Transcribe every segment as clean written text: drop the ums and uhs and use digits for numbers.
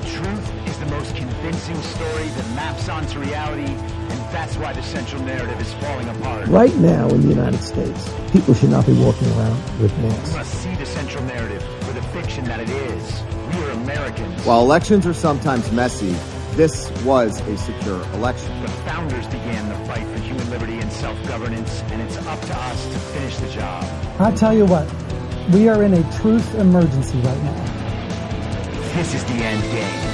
truth is the most convincing story that maps onto reality, and that's why the central narrative is falling apart. Right now in the United States, people should not be walking around with masks. We must see the central narrative for the fiction that it is. We are Americans. While elections are sometimes messy, this was a secure election. The founders began the fight for human liberty and self-governance, and it's up to us to finish the job. I'll tell you what, we are in a truth emergency right now. This is the end game.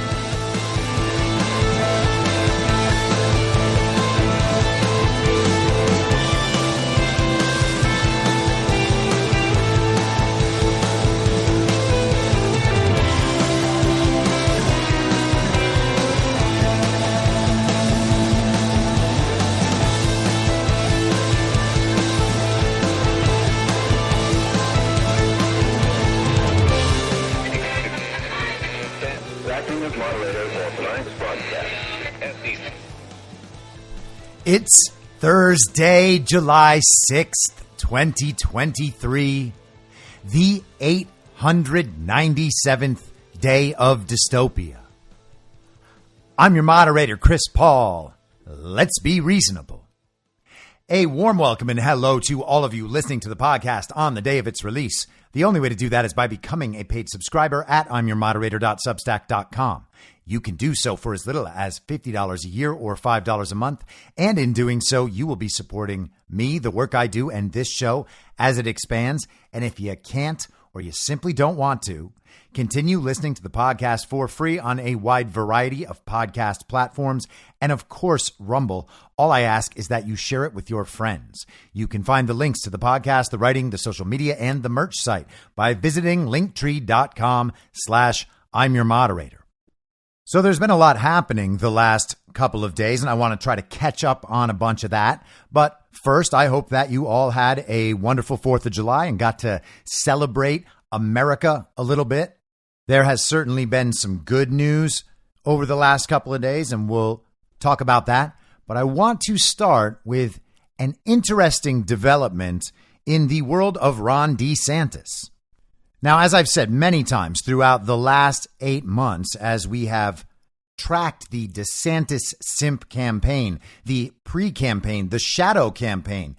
It's Thursday, July 6th, 2023, the 897th day of dystopia. I'm your moderator, Chris Paul. Let's be reasonable. A warm welcome and hello to all of you listening to the podcast on the day of its release. The only way to do that is by becoming a paid subscriber at imyourmoderator.substack.com. You can do so for as little as $50 a year or $5 a month. And in doing so, you will be supporting me, the work I do, and this show as it expands. And if you can't or you simply don't want to, continue listening to the podcast for free on a wide variety of podcast platforms. And of course, Rumble. All I ask is that you share it with your friends. You can find the links to the podcast, the writing, the social media, and the merch site by visiting linktree.com/I'mYourModerator. So there's been a lot happening the last couple of days, and I want to try to catch up on a bunch of that. But first, I hope that you all had a wonderful 4th of July and got to celebrate America a little bit. There has certainly been some good news over the last couple of days, and we'll talk about that. But I want to start with an interesting development in the world of Ron DeSantis. Now, as I've said many times throughout the last 8 months, as we have tracked the DeSantis simp campaign, the pre-campaign, the shadow campaign,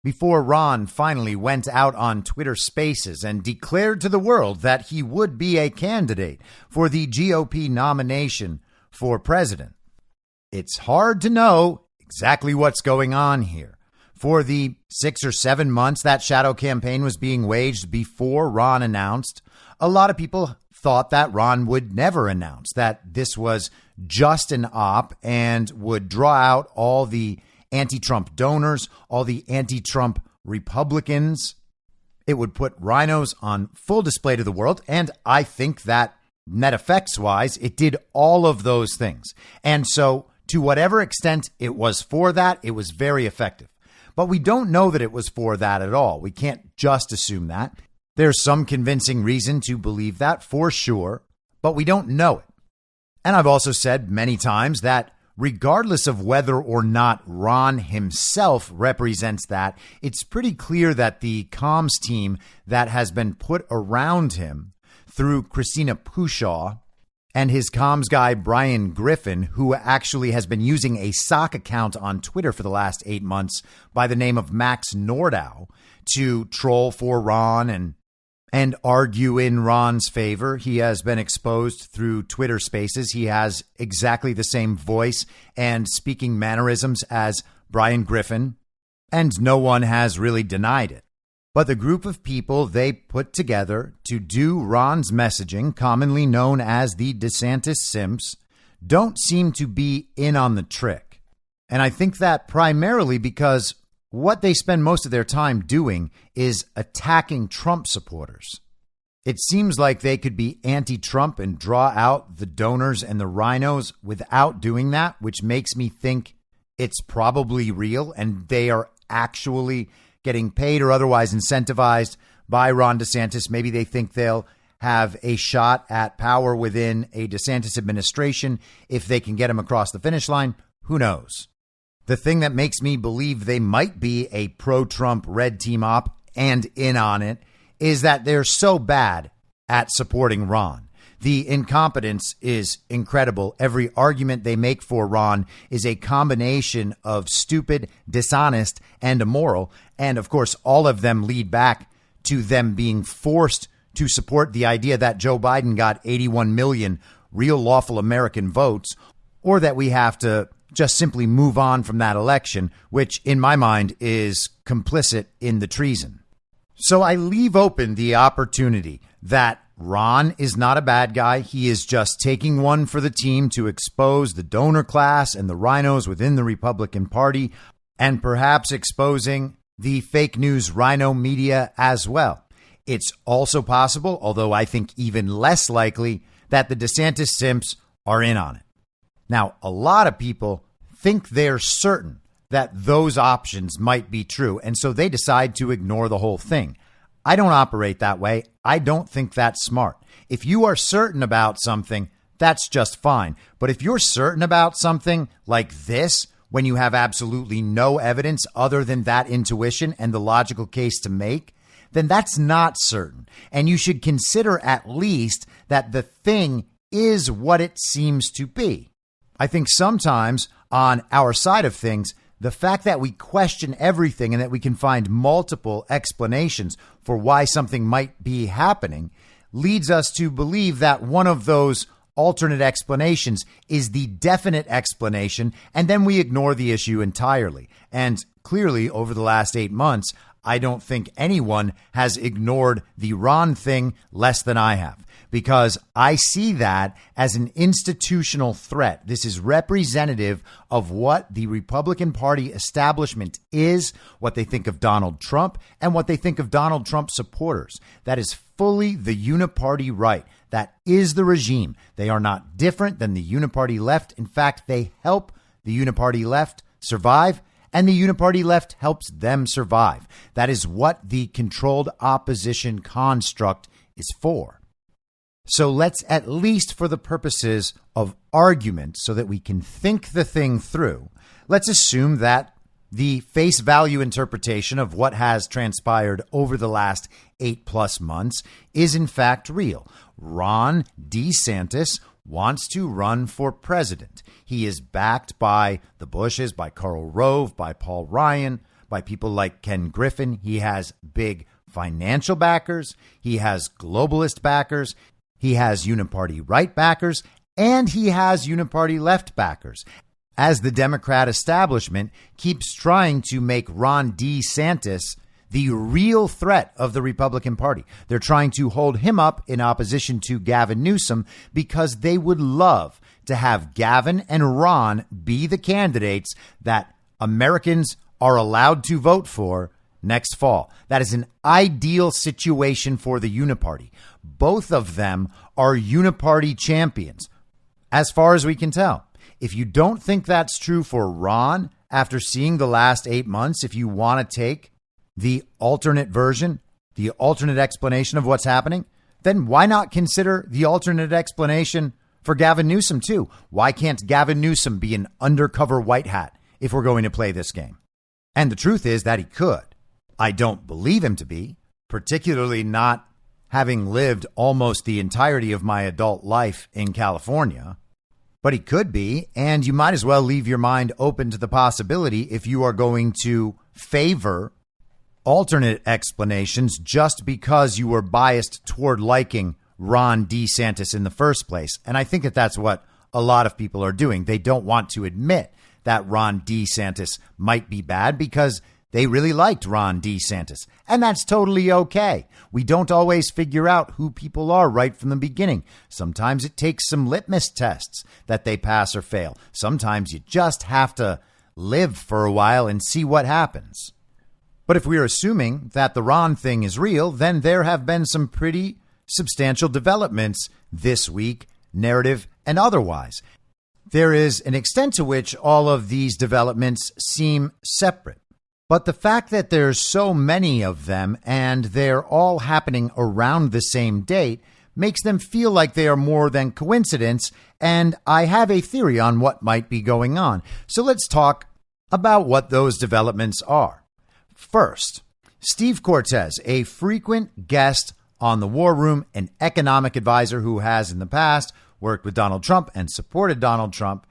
before Ron finally went out on Twitter Spaces and declared to the world that he would be a candidate for the GOP nomination for president. It's hard to know exactly what's going on here. For the 6 or 7 months that shadow campaign was being waged before Ron announced, a lot of people thought that Ron would never announce, that this was just an op and would draw out all the anti-Trump donors, all the anti-Trump Republicans. It would put rhinos on full display to the world. And I think that net effects wise, it did all of those things. And so to whatever extent it was for that, it was very effective. But we don't know that it was for that at all. We can't just assume that. There's some convincing reason to believe that for sure, but we don't know it. And I've also said many times that regardless of whether or not Ron himself represents that, it's pretty clear that the comms team that has been put around him through Christina Pushaw and his comms guy, Brian Griffin, who actually has been using a sock account on Twitter for the last 8 months by the name of Max Nordau to troll for Ron and argue in Ron's favor. He has been exposed through Twitter Spaces. He has exactly the same voice and speaking mannerisms as Brian Griffin, and no one has really denied it. But the group of people they put together to do Ron's messaging, commonly known as the DeSantis Simps, don't seem to be in on the trick. And I think that primarily because what they spend most of their time doing is attacking Trump supporters. It seems like they could be anti-Trump and draw out the donors and the rhinos without doing that, which makes me think it's probably real and they are actually getting paid or otherwise incentivized by Ron DeSantis. Maybe they think they'll have a shot at power within a DeSantis administration if they can get him across the finish line. Who knows? The thing that makes me believe they might be a pro-Trump red team op and in on it is that they're so bad at supporting Ron. The incompetence is incredible. Every argument they make for Ron is a combination of stupid, dishonest, and immoral. And of course, all of them lead back to them being forced to support the idea that Joe Biden got 81 million real lawful American votes, or that we have to just simply move on from that election, which in my mind is complicit in the treason. So I leave open the opportunity that Ron is not a bad guy. He is just taking one for the team to expose the donor class and the rhinos within the Republican Party, and perhaps exposing the fake news rhino media as well. It's also possible, although I think even less likely, that the DeSantis simps are in on it. Now, a lot of people think they're certain that those options might be true, and so they decide to ignore the whole thing. I don't operate that way. I don't think that's smart. If you are certain about something, that's just fine. But if you're certain about something like this, when you have absolutely no evidence other than that intuition and the logical case to make, then that's not certain. And you should consider at least that the thing is what it seems to be. I think sometimes on our side of things, the fact that we question everything and that we can find multiple explanations for why something might be happening leads us to believe that one of those alternate explanations is the definite explanation, and then we ignore the issue entirely. And clearly, over the last 8 months, I don't think anyone has ignored the Ron thing less than I have, because I see that as an institutional threat. This is representative of what the Republican Party establishment is, what they think of Donald Trump, and what they think of Donald Trump supporters. That is fully the Uniparty right. That is the regime. They are not different than the Uniparty left. In fact, they help the Uniparty left survive, and the Uniparty left helps them survive. That is what the controlled opposition construct is for. So let's, at least for the purposes of argument, so that we can think the thing through, let's assume that the face value interpretation of what has transpired over the last 8+ months is in fact real. Ron DeSantis wants to run for president. He is backed by the Bushes, by Karl Rove, by Paul Ryan, by people like Ken Griffin. He has big financial backers. He has globalist backers. He has Uniparty right backers, and he has Uniparty left backers, as the Democrat establishment keeps trying to make Ron DeSantis the real threat of the Republican Party. They're trying to hold him up in opposition to Gavin Newsom because they would love to have Gavin and Ron be the candidates that Americans are allowed to vote for next fall. That is an ideal situation for the Uniparty. Both of them are Uniparty champions, as far as we can tell. If you don't think that's true for Ron, after seeing the last 8 months, if you want to take the alternate version, the alternate explanation of what's happening, then why not consider the alternate explanation for Gavin Newsom too? Why can't Gavin Newsom be an undercover white hat if we're going to play this game? And the truth is that he could. I don't believe him to be, particularly not having lived almost the entirety of my adult life in California. But he could be, and you might as well leave your mind open to the possibility if you are going to favor alternate explanations just because you were biased toward liking Ron DeSantis in the first place. And I think that that's what a lot of people are doing. They don't want to admit that Ron DeSantis might be bad because they really liked Ron DeSantis. And that's totally okay. We don't always figure out who people are right from the beginning. Sometimes it takes some litmus tests that they pass or fail. Sometimes you just have to live for a while and see what happens. But if we're assuming that the Ron thing is real, then there have been some pretty substantial developments this week, narrative and otherwise. There is an extent to which all of these developments seem separate. But the fact that there's so many of them and they're all happening around the same date makes them feel like they are more than coincidence. And I have a theory on what might be going on. So let's talk about what those developments are. First, Steve Cortes, a frequent guest on the War Room, an economic advisor who has in the past worked with Donald Trump and supported Donald Trump.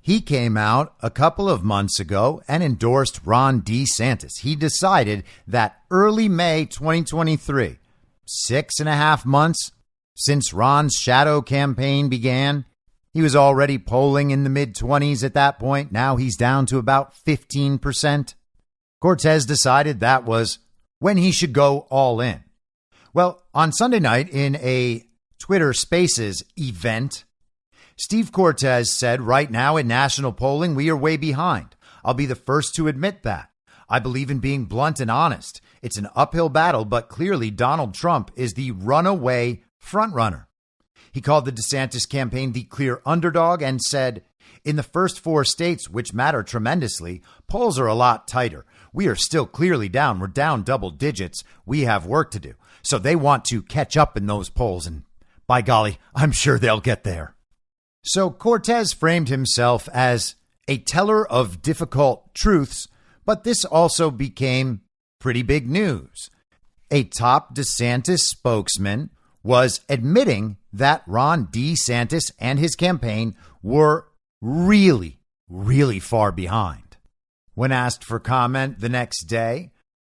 He came out a couple of months ago and endorsed Ron DeSantis. He decided that early May 2023, 6.5 months since Ron's shadow campaign began, he was already polling in the mid-20s at that point. Now he's down to about 15%. Cortez decided that was when he should go all in. Well, on Sunday night in a Twitter Spaces event, Steve Cortez said, right now in national polling, we are way behind. I'll be the first to admit that. I believe in being blunt and honest. It's an uphill battle, but clearly Donald Trump is the runaway frontrunner. He called the DeSantis campaign the clear underdog and said, in the first 4 states, which matter tremendously, polls are a lot tighter. We are still clearly down. We're down double digits. We have work to do. So they want to catch up in those polls, and by golly, I'm sure they'll get there. So Cortez framed himself as a teller of difficult truths, but this also became pretty big news. A top DeSantis spokesman was admitting that Ron DeSantis and his campaign were really, really far behind. When asked for comment the next day,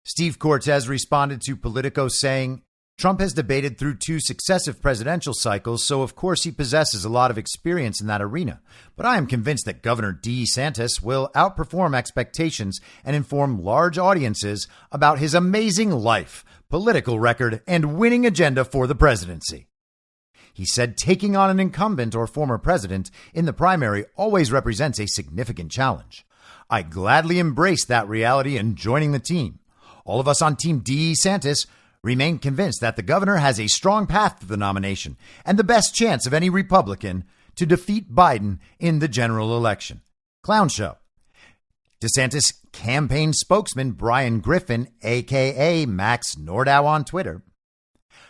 Steve Cortez responded to Politico saying, Trump has debated through 2 successive presidential cycles, so of course he possesses a lot of experience in that arena. But I am convinced that Governor DeSantis will outperform expectations and inform large audiences about his amazing life, political record, and winning agenda for the presidency. He said taking on an incumbent or former president in the primary always represents a significant challenge. I gladly embrace that reality and joining the team. All of us on Team DeSantis remain convinced that the governor has a strong path to the nomination and the best chance of any Republican to defeat Biden in the general election. Clown show. DeSantis campaign spokesman Brian Griffin, a.k.a. Max Nordau on Twitter,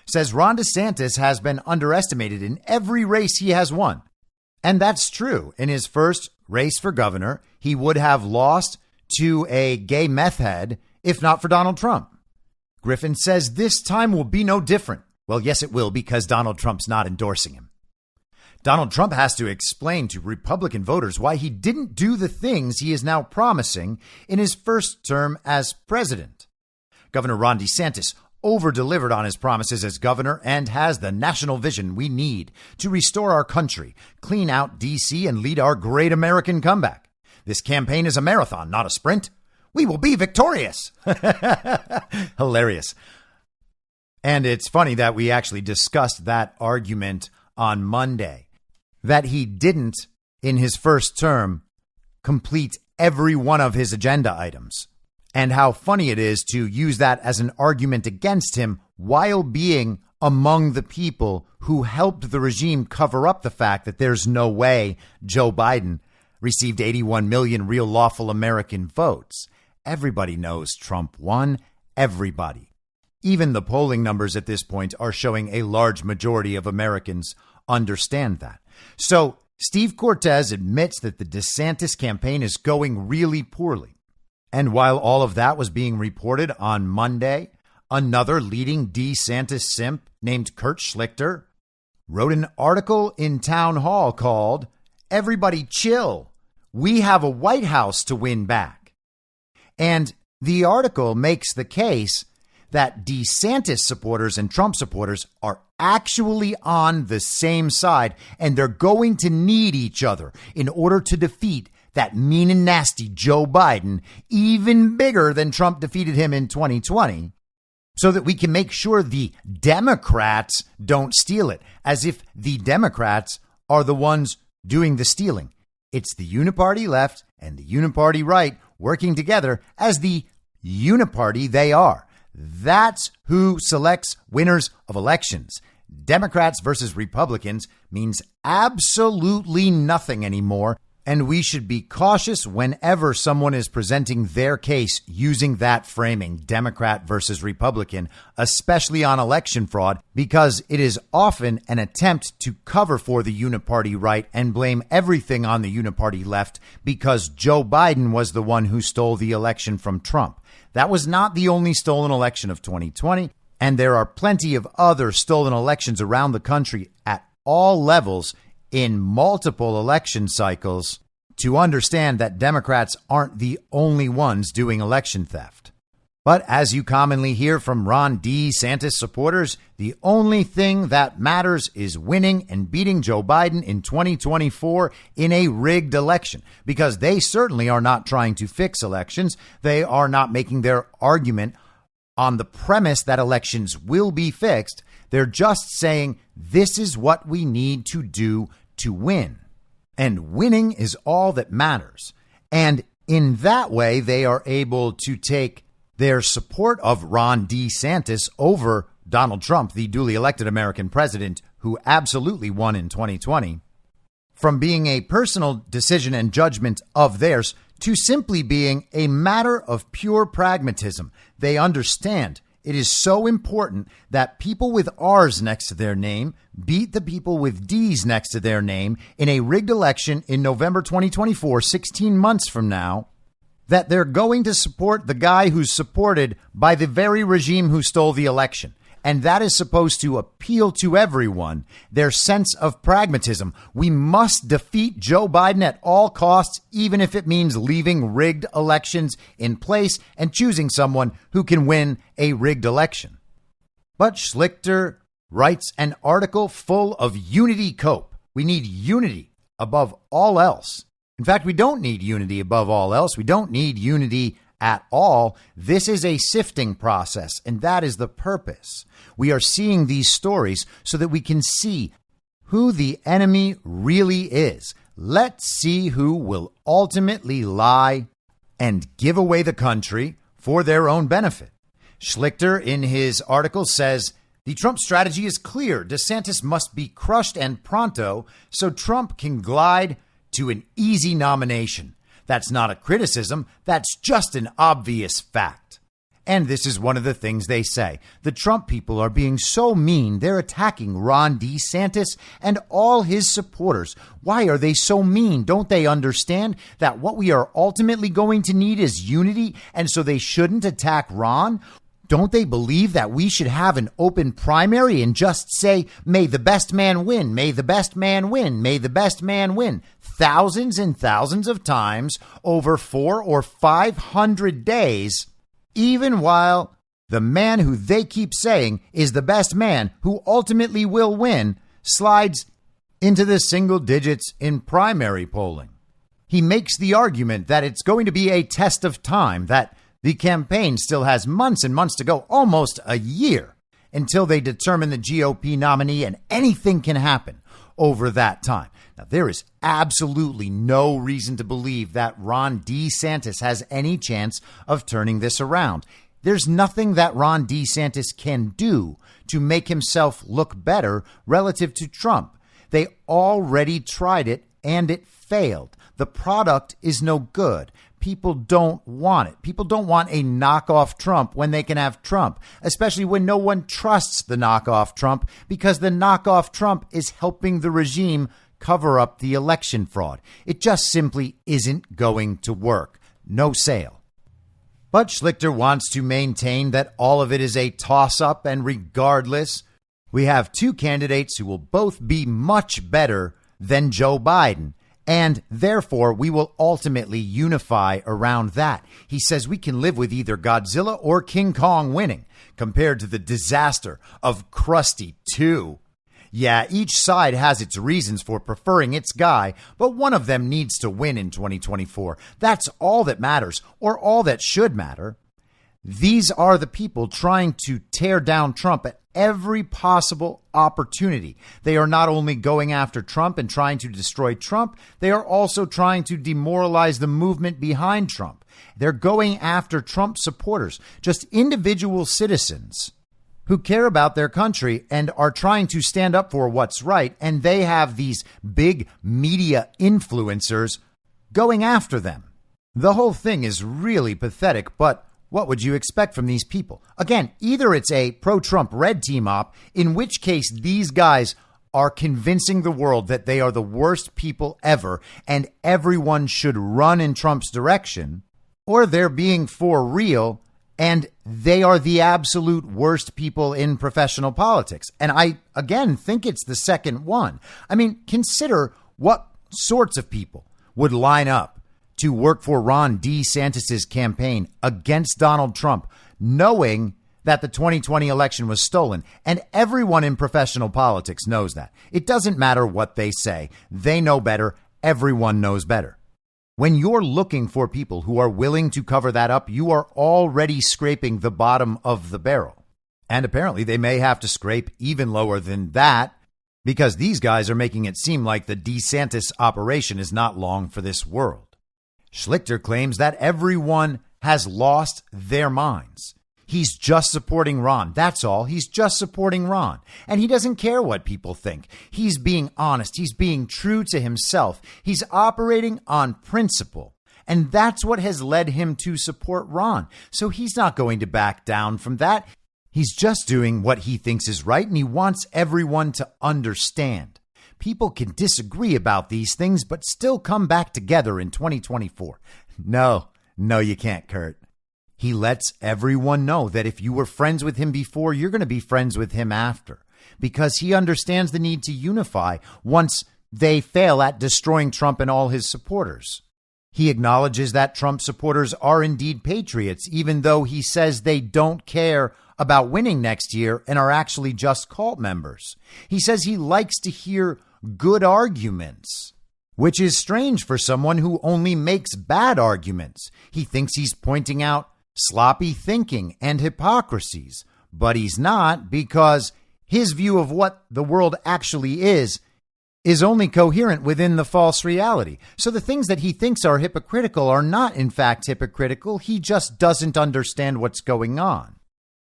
says Ron DeSantis has been underestimated in every race he has won. And that's true. In his first race for governor, he would have lost to a gay meth head if not for Donald Trump. Griffin says this time will be no different. Well, yes, it will, because Donald Trump's not endorsing him. Donald Trump has to explain to Republican voters why he didn't do the things he is now promising in his first term as president. Governor Ron DeSantis over-delivered on his promises as governor and has the national vision we need to restore our country, clean out D.C., and lead our great American comeback. This campaign is a marathon, not a sprint. We will be victorious. Hilarious. And it's funny that we actually discussed that argument on Monday, that he didn't, in his first term, complete every one of his agenda items, and how funny it is to use that as an argument against him while being among the people who helped the regime cover up the fact that there's no way Joe Biden received 81 million real lawful American votes. Everybody knows Trump won. Everybody. Even the polling numbers at this point are showing a large majority of Americans understand that. So Steve Cortez admits that the DeSantis campaign is going really poorly. And while all of that was being reported on Monday, another leading DeSantis simp named Kurt Schlichter wrote an article in Town Hall called "Everybody Chill. We have a White House to win back." And the article makes the case that DeSantis supporters and Trump supporters are actually on the same side, and they're going to need each other in order to defeat that mean and nasty Joe Biden, even bigger than Trump defeated him in 2020, so that we can make sure the Democrats don't steal it, as if the Democrats are the ones doing the stealing. It's the Uniparty Left and the Uniparty Right working together as the Uniparty they are. That's who selects winners of elections. Democrats versus Republicans means absolutely nothing anymore, and we should be cautious whenever someone is presenting their case using that framing, Democrat versus Republican, especially on election fraud, because it is often an attempt to cover for the Uniparty right and blame everything on the Uniparty left because Joe Biden was the one who stole the election from Trump. That was not the only stolen election of 2020. And there are plenty of other stolen elections around the country at all levels in multiple election cycles to understand that Democrats aren't the only ones doing election theft. But as you commonly hear from Ron DeSantis supporters, the only thing that matters is winning and beating Joe Biden in 2024 in a rigged election, because they certainly are not trying to fix elections. They are not making their argument on the premise that elections will be fixed. They're just saying this is what we need to do to win. And winning is all that matters. And in that way, they are able to take their support of Ron DeSantis over Donald Trump, the duly elected American president who absolutely won in 2020, from being a personal decision and judgment of theirs to simply being a matter of pure pragmatism. They understand it is so important that people with R's next to their name beat the people with D's next to their name in a rigged election in November 2024, 16 months from now, that they're going to support the guy who's supported by the very regime who stole the election. And that is supposed to appeal to everyone, their sense of pragmatism. We must defeat Joe Biden at all costs, even if it means leaving rigged elections in place and choosing someone who can win a rigged election. But Schlichter writes an article full of unity cope. We need unity above all else. In fact, we don't need unity above all else. We don't need unity at all. This is a sifting process, and that is the purpose. We are seeing these stories so that we can see who the enemy really is. Let's see who will ultimately lie and give away the country for their own benefit. Schlichter, in his article, says the Trump strategy is clear. DeSantis must be crushed and pronto so Trump can glide to an easy nomination. That's not a criticism. That's just an obvious fact. And this is one of the things they say. The Trump people are being so mean. They're attacking Ron DeSantis and all his supporters. Why are they so mean? Don't they understand that what we are ultimately going to need is unity? And so they shouldn't attack Ron? Don't they believe that we should have an open primary and just say, may the best man win, may the best man win, may the best man win, thousands and thousands of times over 400 or 500 days, even while the man who they keep saying is the best man who ultimately will win slides into the single digits in primary polling? He makes the argument that it's going to be a test of time, that the campaign still has months and months to go, almost a year, until they determine the GOP nominee, and anything can happen over that time. Now, there is absolutely no reason to believe that Ron DeSantis has any chance of turning this around. There's nothing that Ron DeSantis can do to make himself look better relative to Trump. They already tried it and it failed. The product is no good. People don't want it. People don't want a knockoff Trump when they can have Trump, especially when no one trusts the knockoff Trump, because the knockoff Trump is helping the regime cover up the election fraud. It just simply isn't going to work. No sale. But Schlichter wants to maintain that all of it is a toss-up, and regardless, we have two candidates who will both be much better than Joe Biden. And therefore, we will ultimately unify around that. He says we can live with either Godzilla or King Kong winning compared to the disaster of Krusty 2. Yeah, each side has its reasons for preferring its guy, but one of them needs to win in 2024. That's all that matters, or all that should matter. These are the people trying to tear down Trump at every possible opportunity. They are not only going after Trump and trying to destroy Trump, they are also trying to demoralize the movement behind Trump. They're going after Trump supporters, just individual citizens who care about their country and are trying to stand up for what's right. And they have these big media influencers going after them. The whole thing is really pathetic, but what would you expect from these people? Again, either it's a pro-Trump red team op, in which case these guys are convincing the world that they are the worst people ever and everyone should run in Trump's direction, or they're being for real And they are the absolute worst people in professional politics. And I, again, think it's the second one. I mean, consider what sorts of people would line up to work for Ron DeSantis' campaign against Donald Trump, knowing that the 2020 election was stolen. And everyone in professional politics knows that. It doesn't matter what they say. They know better. Everyone knows better. When you're looking for people who are willing to cover that up, you are already scraping the bottom of the barrel. And apparently they may have to scrape even lower than that, because these guys are making it seem like the DeSantis operation is not long for this world. Schlichter claims that everyone has lost their minds. He's just supporting Ron. That's all. He's just supporting Ron. And he doesn't care what people think. He's being honest. He's being true to himself. He's operating on principle. And that's what has led him to support Ron. So he's not going to back down from that. He's just doing what he thinks is right, and he wants everyone to understand. People can disagree about these things, but still come back together in 2024. No, you can't, Kurt. He lets everyone know that if you were friends with him before, you're going to be friends with him after, because he understands the need to unify once they fail at destroying Trump and all his supporters. He acknowledges that Trump supporters are indeed patriots, even though he says they don't care about winning next year and are actually just cult members. He says he likes to hear good arguments, which is strange for someone who only makes bad arguments. He thinks he's pointing out sloppy thinking and hypocrisies, but he's not, because his view of what the world actually is only coherent within the false reality. So the things that he thinks are hypocritical are not in fact hypocritical. He just doesn't understand what's going on.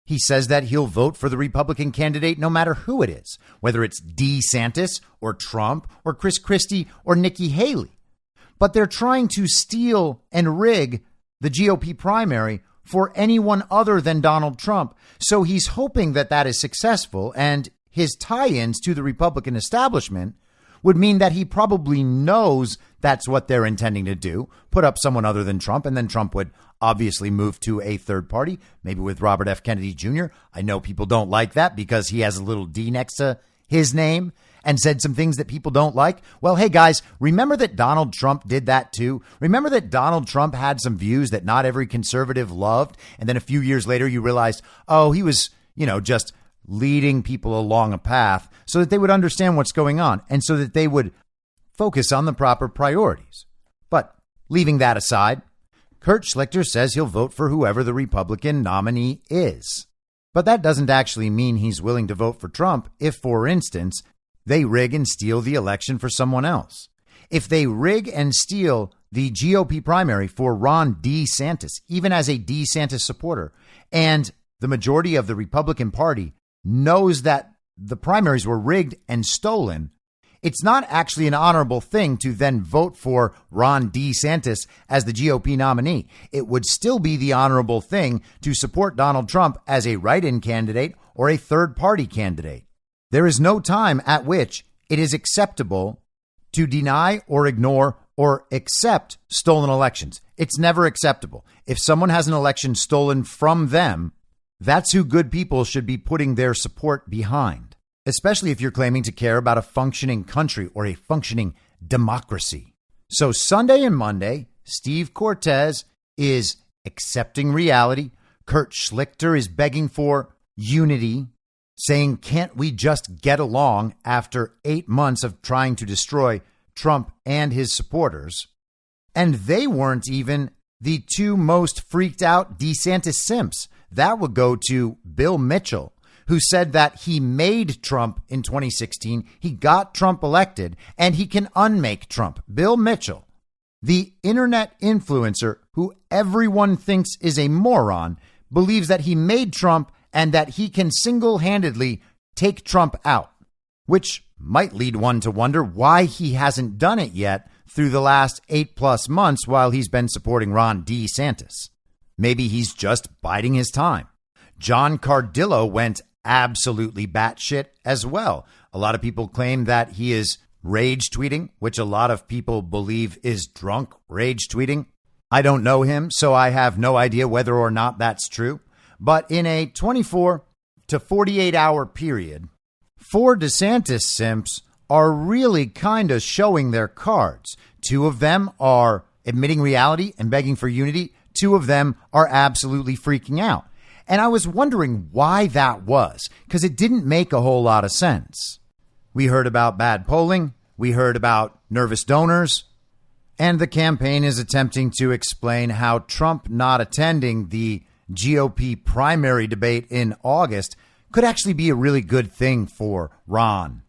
He says that he'll vote for the Republican candidate no matter who it is, whether it's DeSantis or Trump or Chris Christie or Nikki Haley. But they're trying to steal and rig the GOP primary for anyone other than Donald Trump. So he's hoping that that is successful, and his tie-ins to the Republican establishment would mean that he probably knows that's what they're intending to do, put up someone other than Trump, and then Trump would obviously move to a third party, maybe with Robert F. Kennedy Jr. I know people don't like that because he has a little D next to his name and said some things that people don't like. Well, hey, guys, remember that Donald Trump did that too? Remember that Donald Trump had some views that not every conservative loved, and then a few years later you realized, oh, he was, just leading people along a path so that they would understand what's going on and so that they would focus on the proper priorities. But leaving that aside, Kurt Schlichter says he'll vote for whoever the Republican nominee is. But that doesn't actually mean he's willing to vote for Trump if, for instance, they rig and steal the election for someone else. If they rig and steal the GOP primary for Ron DeSantis, even as a DeSantis supporter, and the majority of the Republican Party knows that the primaries were rigged and stolen, it's not actually an honorable thing to then vote for Ron DeSantis as the GOP nominee. It would still be the honorable thing to support Donald Trump as a write-in candidate or a third-party candidate. There is no time at which it is acceptable to deny or ignore or accept stolen elections. It's never acceptable. If someone has an election stolen from them, that's who good people should be putting their support behind, especially if you're claiming to care about a functioning country or a functioning democracy. So Sunday and Monday, Steve Cortez is accepting reality. Kurt Schlichter is begging for unity, saying, can't we just get along after 8 months of trying to destroy Trump and his supporters? And they weren't even the two most freaked out DeSantis simps. That would go to Bill Mitchell, who said that he made Trump in 2016. He got Trump elected and he can unmake Trump. Bill Mitchell, the internet influencer who everyone thinks is a moron, believes that he made Trump and that he can single-handedly take Trump out, which might lead one to wonder why he hasn't done it yet through the last 8+ months while he's been supporting Ron DeSantis. Maybe he's just biding his time. John Cardillo went absolutely batshit as well. A lot of people claim that he is rage tweeting, which a lot of people believe is drunk rage tweeting. I don't know him, so I have no idea whether or not that's true. But in a 24 to 48 hour period, 4 DeSantis simps are really kind of showing their cards. 2 of them are admitting reality and begging for unity. 2 of them are absolutely freaking out. And I was wondering why that was, because it didn't make a whole lot of sense. We heard about bad polling. We heard about nervous donors. And the campaign is attempting to explain how Trump not attending the GOP primary debate in August could actually be a really good thing for Ron.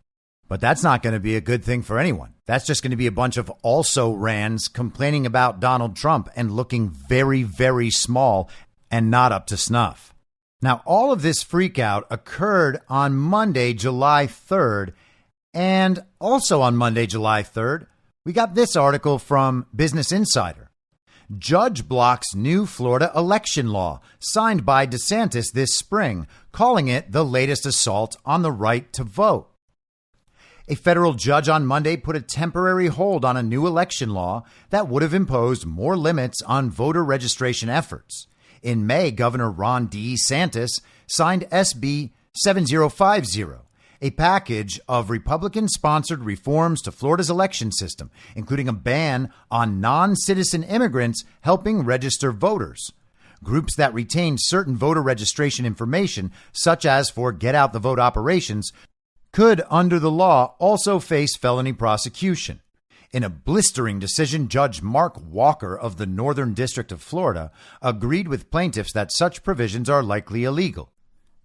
But that's not going to be a good thing for anyone. That's just going to be a bunch of also-rans complaining about Donald Trump and looking very, very small and not up to snuff. Now, all of this freakout occurred on Monday, July 3rd. And also on Monday, July 3rd, we got this article from Business Insider. Judge blocks new Florida election law signed by DeSantis this spring, calling it the latest assault on the right to vote. A federal judge on Monday put a temporary hold on a new election law that would have imposed more limits on voter registration efforts. In May, Governor Ron DeSantis signed SB 7050, a package of Republican-sponsored reforms to Florida's election system, including a ban on non-citizen immigrants helping register voters. Groups that retain certain voter registration information, such as for get-out-the-vote operations, could, under the law, also face felony prosecution. In a blistering decision, Judge Mark Walker of the Northern District of Florida agreed with plaintiffs that such provisions are likely illegal.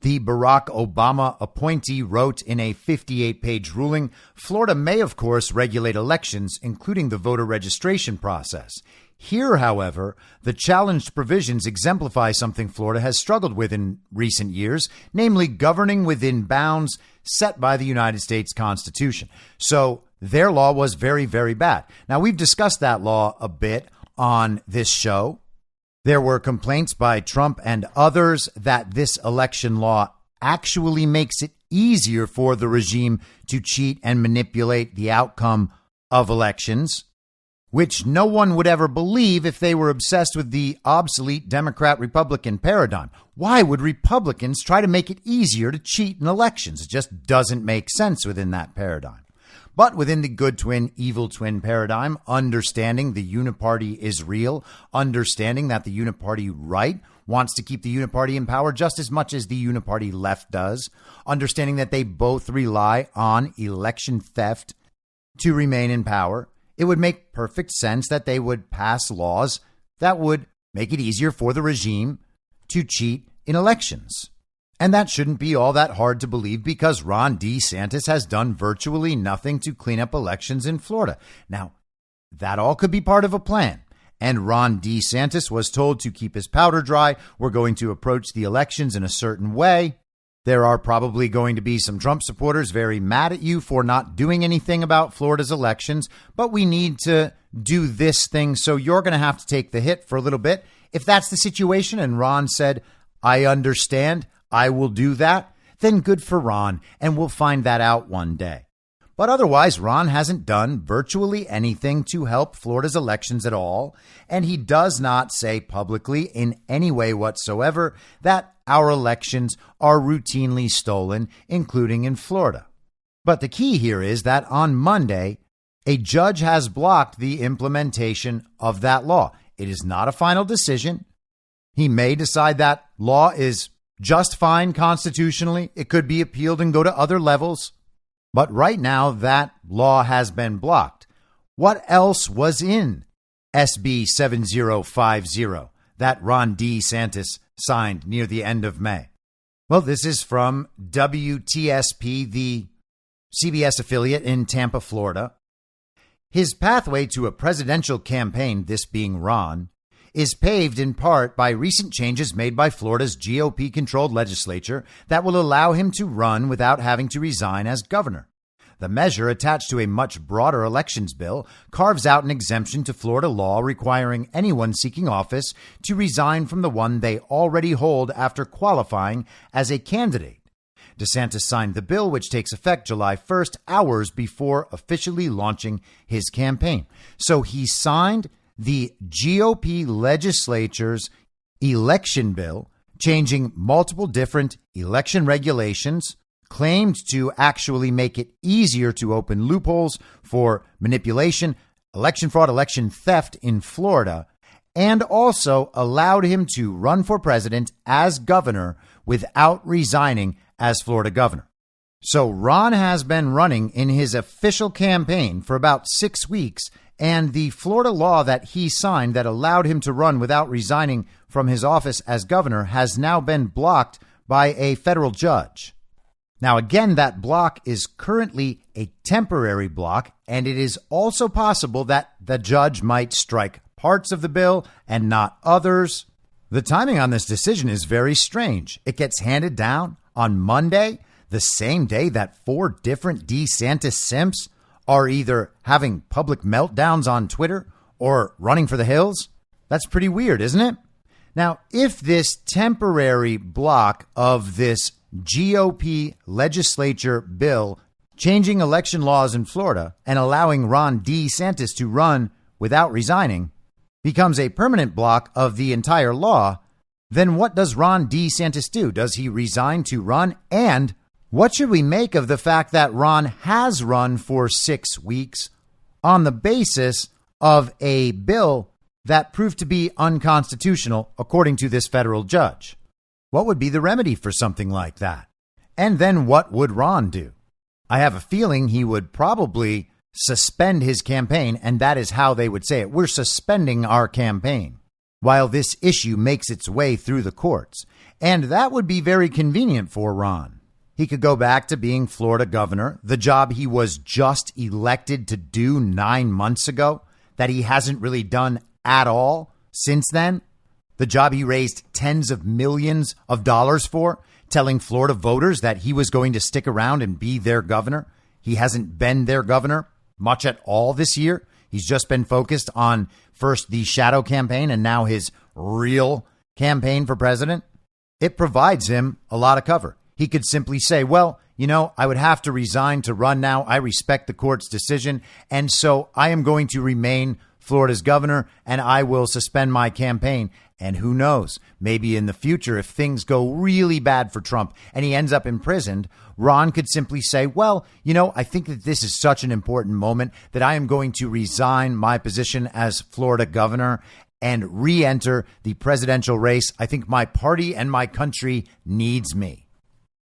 The Barack Obama appointee wrote in a 58-page ruling, Florida may, of course, regulate elections, including the voter registration process. Here, however, the challenged provisions exemplify something Florida has struggled with in recent years, namely governing within bounds set by the United States Constitution. So their law was very, very bad. Now, we've discussed that law a bit on this show. There were complaints by Trump and others that this election law actually makes it easier for the regime to cheat and manipulate the outcome of elections, which no one would ever believe if they were obsessed with the obsolete Democrat-Republican paradigm. Why would Republicans try to make it easier to cheat in elections? It just doesn't make sense within that paradigm. But within the good twin, evil twin paradigm, understanding the Uniparty is real, understanding that the Uniparty right wants to keep the Uniparty in power just as much as the Uniparty left does, understanding that they both rely on election theft to remain in power, it would make perfect sense that they would pass laws that would make it easier for the regime to cheat in elections. And that shouldn't be all that hard to believe because Ron DeSantis has done virtually nothing to clean up elections in Florida. Now, that all could be part of a plan. And Ron DeSantis was told to keep his powder dry. We're going to approach the elections in a certain way. There are probably going to be some Trump supporters very mad at you for not doing anything about Florida's elections, but we need to do this thing, so you're going to have to take the hit for a little bit. If that's the situation and Ron said, I understand, I will do that, then good for Ron, and we'll find that out one day. But otherwise, Ron hasn't done virtually anything to help Florida's elections at all, and he does not say publicly in any way whatsoever that our elections are routinely stolen, including in Florida. But the key here is that on Monday, a judge has blocked the implementation of that law. It is not a final decision. He may decide that law is just fine constitutionally. It could be appealed and go to other levels. But right now, that law has been blocked. What else was in SB 7050 that Ron DeSantis signed near the end of May? Well, this is from WTSP, the CBS affiliate in Tampa, Florida. His pathway to a presidential campaign, this being Ron, is paved in part by recent changes made by Florida's GOP-controlled legislature that will allow him to run without having to resign as governor. The measure, attached to a much broader elections bill, carves out an exemption to Florida law requiring anyone seeking office to resign from the one they already hold after qualifying as a candidate. DeSantis signed the bill, which takes effect July 1st, hours before officially launching his campaign. So he signed the GOP legislature's election bill, changing multiple different election regulations, claimed to actually make it easier to open loopholes for manipulation, election fraud, election theft in Florida, and also allowed him to run for president as governor without resigning as Florida governor. So Ron has been running in his official campaign for about 6 weeks, and the Florida law that he signed that allowed him to run without resigning from his office as governor has now been blocked by a federal judge. Now, again, that block is currently a temporary block, and it is also possible that the judge might strike parts of the bill and not others. The timing on this decision is very strange. It gets handed down on Monday, the same day that 4 different DeSantis simps are either having public meltdowns on Twitter or running for the hills. That's pretty weird, isn't it? Now, if this temporary block of this GOP legislature bill changing election laws in Florida and allowing Ron DeSantis to run without resigning becomes a permanent block of the entire law, then what does Ron DeSantis do? Does he resign to run? And what should we make of the fact that Ron has run for 6 weeks on the basis of a bill that proved to be unconstitutional, according to this federal judge? What would be the remedy for something like that? And then what would Ron do? I have a feeling he would probably suspend his campaign, and that is how they would say it. We're suspending our campaign while this issue makes its way through the courts. And that would be very convenient for Ron. He could go back to being Florida governor, the job he was just elected to do 9 months ago, that he hasn't really done at all since then. The job he raised tens of millions of dollars for, telling Florida voters that he was going to stick around and be their governor. He hasn't been their governor much at all this year. He's just been focused on first the shadow campaign and now his real campaign for president. It provides him a lot of cover. He could simply say, well, you know, I would have to resign to run now. I respect the court's decision. And so I am going to remain Florida's governor and I will suspend my campaign. And who knows, maybe in the future, if things go really bad for Trump and he ends up imprisoned, Ron could simply say, well, you know, I think that this is such an important moment that I am going to resign my position as Florida governor and re-enter the presidential race. I think my party and my country needs me.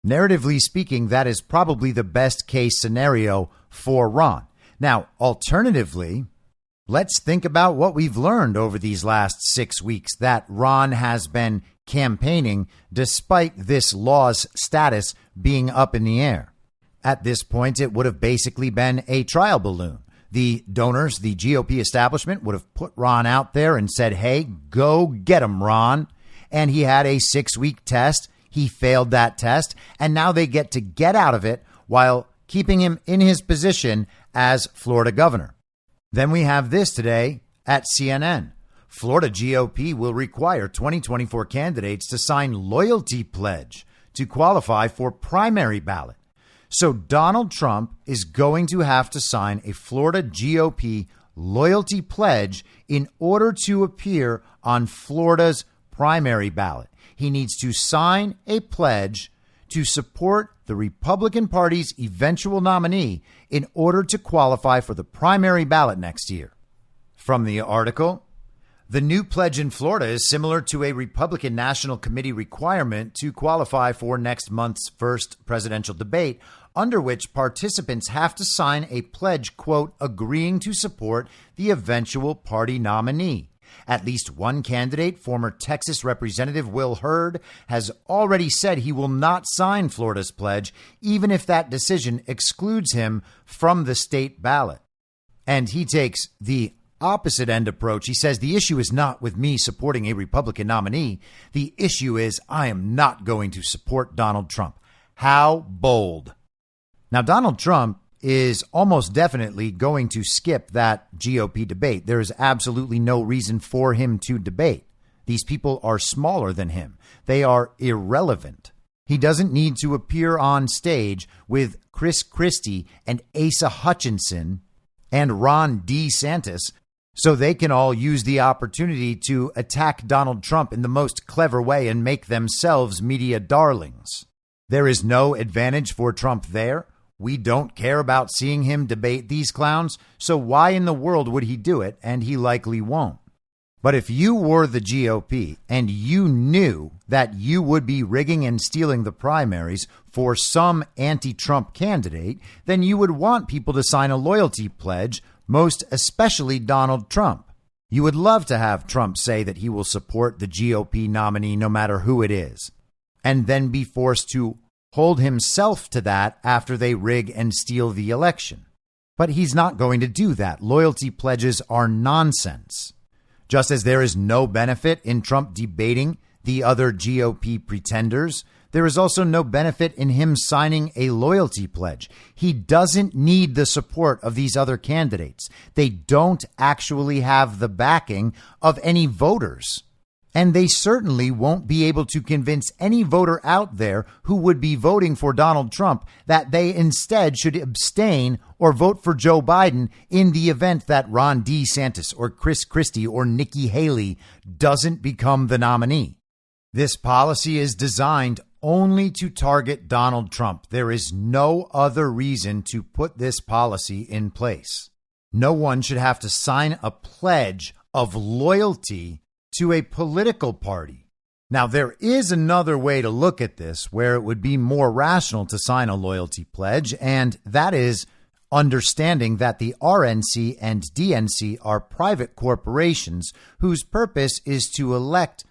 Narratively speaking, that is probably the best case scenario for Ron. Now, alternatively, let's think about what we've learned over these last 6 weeks that Ron has been campaigning despite this law's status being up in the air. At this point, it would have basically been a trial balloon. The donors, the GOP establishment, would have put Ron out there and said, hey, go get him, Ron. And he had a 6-week test. He failed that test. And now they get to get out of it while keeping him in his position as Florida governor. Then we have this today at CNN. Florida GOP will require 2024 candidates to sign loyalty pledge to qualify for primary ballot. So Donald Trump is going to have to sign a Florida GOP loyalty pledge in order to appear on Florida's primary ballot. He needs to sign a pledge to support the Republican Party's eventual nominee in order to qualify for the primary ballot next year. From the article, the new pledge in Florida is similar to a Republican National Committee requirement to qualify for next month's first presidential debate, under which participants have to sign a pledge, quote, agreeing to support the eventual party nominee. At least one candidate, former Texas Representative Will Hurd, has already said he will not sign Florida's pledge, even if that decision excludes him from the state ballot. And he takes the opposite end approach. He says the issue is not with me supporting a Republican nominee. The issue is I am not going to support Donald Trump. How bold. Now, Donald Trump is almost definitely going to skip that GOP debate. There is absolutely no reason for him to debate. These people are smaller than him. They are irrelevant. He doesn't need to appear on stage with Chris Christie and Asa Hutchinson and Ron DeSantis so they can all use the opportunity to attack Donald Trump in the most clever way and make themselves media darlings. There is no advantage for Trump there. We don't care about seeing him debate these clowns, so why in the world would he do it? And he likely won't. But if you were the GOP and you knew that you would be rigging and stealing the primaries for some anti-Trump candidate, then you would want people to sign a loyalty pledge, most especially Donald Trump. You would love to have Trump say that he will support the GOP nominee no matter who it is, and then be forced to hold himself to that after they rig and steal the election. But he's not going to do that. Loyalty pledges are nonsense. Just as there is no benefit in Trump debating the other GOP pretenders, there is also no benefit in him signing a loyalty pledge. He doesn't need the support of these other candidates. They don't actually have the backing of any voters. And they certainly won't be able to convince any voter out there who would be voting for Donald Trump that they instead should abstain or vote for Joe Biden in the event that Ron DeSantis or Chris Christie or Nikki Haley doesn't become the nominee. This policy is designed only to target Donald Trump. There is no other reason to put this policy in place. No one should have to sign a pledge of loyalty to a political party. Now, there is another way to look at this where it would be more rational to sign a loyalty pledge, and that is understanding that the RNC and DNC are private corporations whose purpose is to elect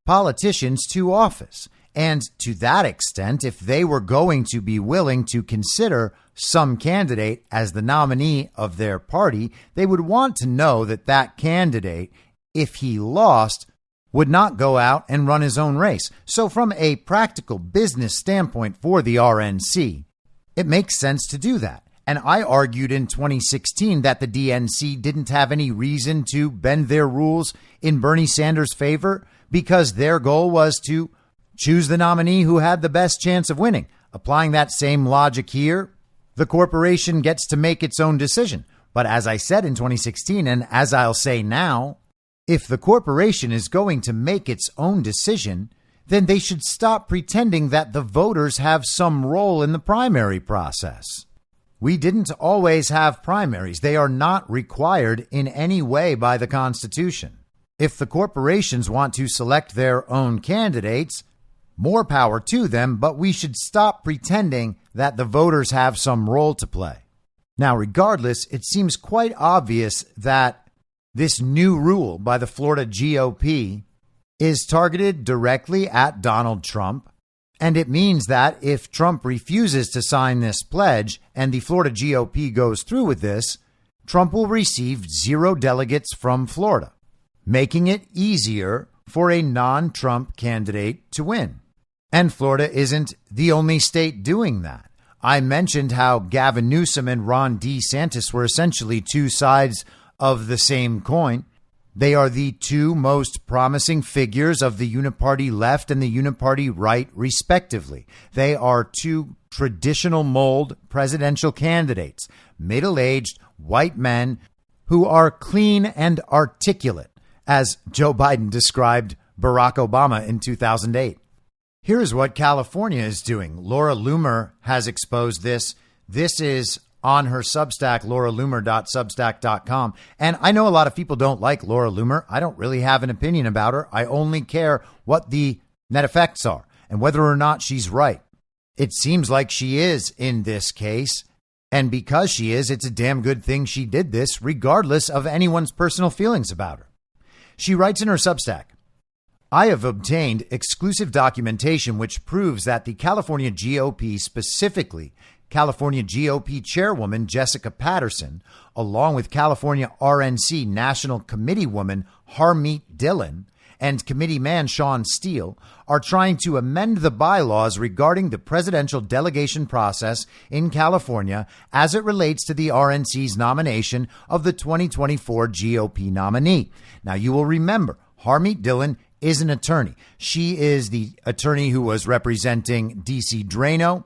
politicians to office. And to that extent, if they were going to be willing to consider some candidate as the nominee of their party, they would want to know that that candidate, if he lost, would not go out and run his own race. So from a practical business standpoint for the RNC, it makes sense to do that. And I argued in 2016 that the DNC didn't have any reason to bend their rules in Bernie Sanders' favor because their goal was to choose the nominee who had the best chance of winning. Applying that same logic here, the corporation gets to make its own decision. But as I said in 2016, and as I'll say now, if the corporation is going to make its own decision, then they should stop pretending that the voters have some role in the primary process. We didn't always have primaries. They are not required in any way by the Constitution. If the corporations want to select their own candidates, more power to them, but we should stop pretending that the voters have some role to play. Now, regardless, it seems quite obvious that this new rule by the Florida GOP is targeted directly at Donald Trump, and it means that if Trump refuses to sign this pledge and the Florida GOP goes through with this, Trump will receive 0 delegates from Florida, making it easier for a non-Trump candidate to win. And Florida isn't the only state doing that. I mentioned how Gavin Newsom and Ron DeSantis were essentially two sides of the same coin. They are the two most promising figures of the Uniparty Left and the Uniparty Right, respectively. They are two traditional mold presidential candidates, middle-aged white men who are clean and articulate, as Joe Biden described Barack Obama in 2008. Here's what California is doing. Laura Loomer has exposed this. This is on her Substack, lauraloomer.substack.com. And I know a lot of people don't like Laura Loomer. I don't really have an opinion about her. I only care what the net effects are and whether or not she's right. It seems like she is in this case. And because she is, it's a damn good thing she did this, regardless of anyone's personal feelings about her. She writes in her Substack, I have obtained exclusive documentation which proves that the California GOP, specifically California GOP chairwoman Jessica Patterson, along with California RNC National Committee woman Harmeet Dillon and committee man Sean Steele, are trying to amend the bylaws regarding the presidential delegation process in California as it relates to the RNC's nomination of the 2024 GOP nominee. Now, you will remember Harmeet Dillon is an attorney. She is the attorney who was representing DC Drano,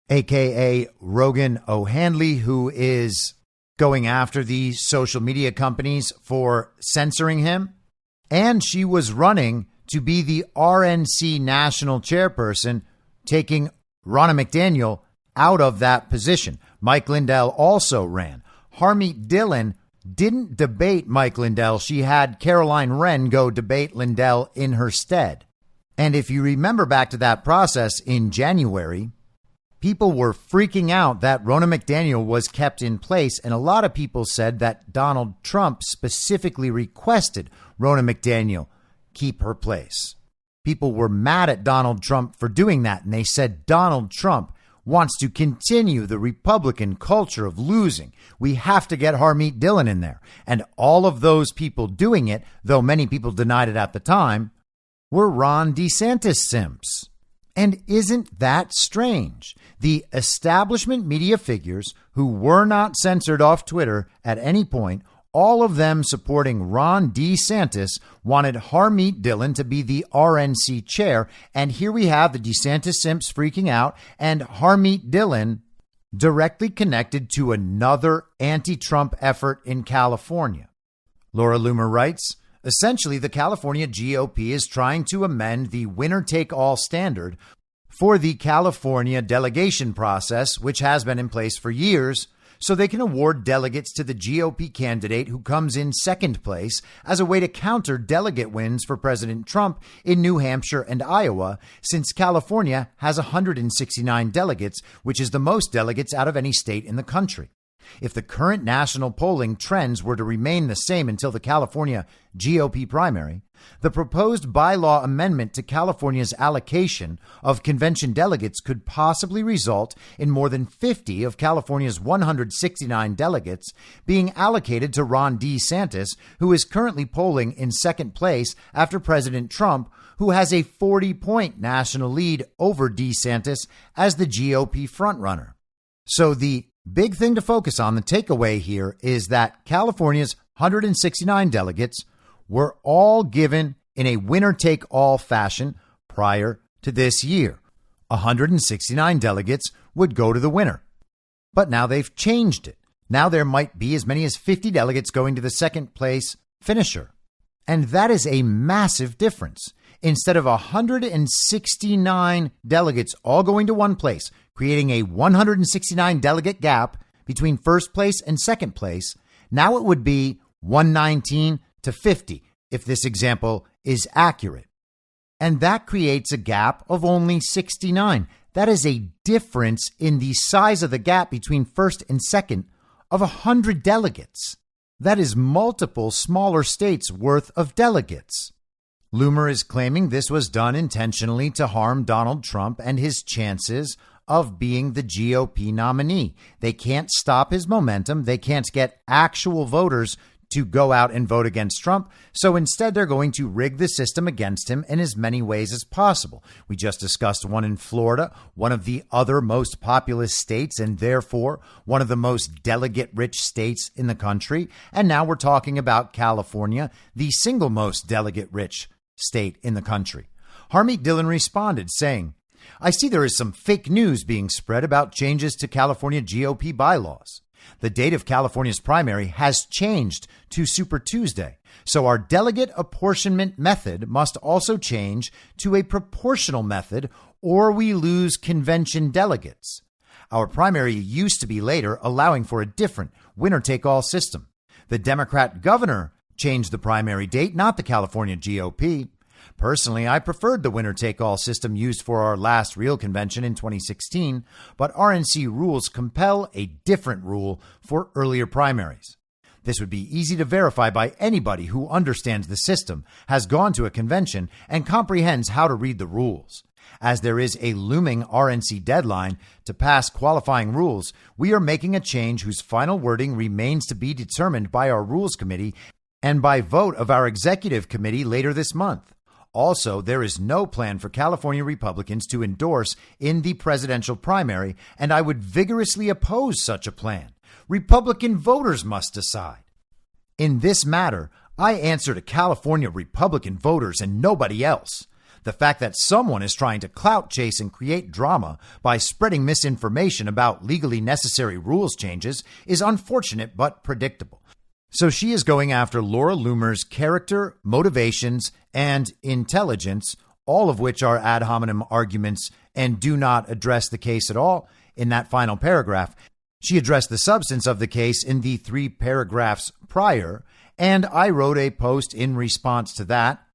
a.k.a. Rogan O'Handley, who is going after the social media companies for censoring him. And she was running to be the RNC national chairperson, taking Ronna McDaniel out of that position. Mike Lindell also ran. Harmeet Dillon didn't debate Mike Lindell. She had Caroline Wren go debate Lindell in her stead. And if you remember back to that process in January, people were freaking out that Ronna McDaniel was kept in place. And a lot of people said that Donald Trump specifically requested Ronna McDaniel keep her place. People were mad at Donald Trump for doing that. And they said Donald Trump wants to continue the Republican culture of losing. We have to get Harmeet Dillon in there. And all of those people doing it, though many people denied it at the time, were Ron DeSantis simps. And isn't that strange? The establishment media figures who were not censored off Twitter at any point, all of them supporting Ron DeSantis, wanted Harmeet Dillon to be the RNC chair. And here we have the DeSantis simps freaking out and Harmeet Dillon directly connected to another anti-Trump effort in California. Laura Loomer writes, essentially, the California GOP is trying to amend the winner-take-all standard for the California delegation process, which has been in place for years, so they can award delegates to the GOP candidate who comes in second place as a way to counter delegate wins for President Trump in New Hampshire and Iowa, since California has 169 delegates, which is the most delegates out of any state in the country. If the current national polling trends were to remain the same until the California GOP primary, the proposed bylaw amendment to California's allocation of convention delegates could possibly result in more than 50 of California's 169 delegates being allocated to Ron DeSantis, who is currently polling in second place after President Trump, who has a 40-point national lead over DeSantis as the GOP frontrunner. So the big thing to focus on, the takeaway here, is that California's 169 delegates were all given in a winner-take-all fashion prior to this year. 169 delegates would go to the winner. But now they've changed it. Now there might be as many as 50 delegates going to the second place finisher. And that is a massive difference. Instead of 169 delegates all going to one place, creating a 169 delegate gap between first place and second place, now it would be 119 to 50, if this example is accurate. And that creates a gap of only 69. That is a difference in the size of the gap between first and second of 100 delegates. That is multiple smaller states worth of delegates. Loomer is claiming this was done intentionally to harm Donald Trump and his chances of being the GOP nominee. They can't stop his momentum. They can't get actual voters to go out and vote against Trump. So instead, they're going to rig the system against him in as many ways as possible. We just discussed one in Florida, one of the other most populous states, and therefore one of the most delegate-rich states in the country. And now we're talking about California, the single most delegate-rich state in the country. Harmeet Dillon responded, saying, I see there is some fake news being spread about changes to California GOP bylaws. The date of California's primary has changed to Super Tuesday, so our delegate apportionment method must also change to a proportional method, or we lose convention delegates. Our primary used to be later, allowing for a different winner-take-all system. The Democrat governor changed the primary date, not the California GOP. Personally, I preferred the winner-take-all system used for our last real convention in 2016, but RNC rules compel a different rule for earlier primaries. This would be easy to verify by anybody who understands the system, has gone to a convention, and comprehends how to read the rules. As there is a looming RNC deadline to pass qualifying rules, we are making a change whose final wording remains to be determined by our Rules Committee and by vote of our Executive Committee later this month. Also, there is no plan for California Republicans to endorse in the presidential primary, and I would vigorously oppose such a plan. Republican voters must decide. In this matter, I answer to California Republican voters and nobody else. The fact that someone is trying to clout chase and create drama by spreading misinformation about legally necessary rules changes is unfortunate but predictable. So she is going after Laura Loomer's character, motivations, and intelligence, all of which are ad hominem arguments and do not address the case at all in that final paragraph. She addressed the substance of the case in the 3 paragraphs prior, and I wrote a post in response to that.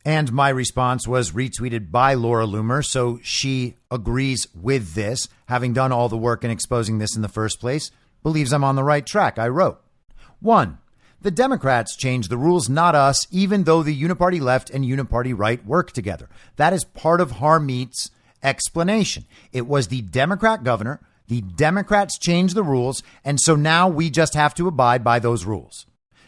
And my response was retweeted by Laura Loomer, so she agrees with this, having done all the work in exposing this in the first place, believes I'm on the right track. I wrote, 1. The Democrats changed the rules, not us, even though the Uniparty Left and Uniparty Right work together. That is part of Harmeet's explanation. It was the Democrat governor. The Democrats changed the rules, and so now we just have to abide by those rules.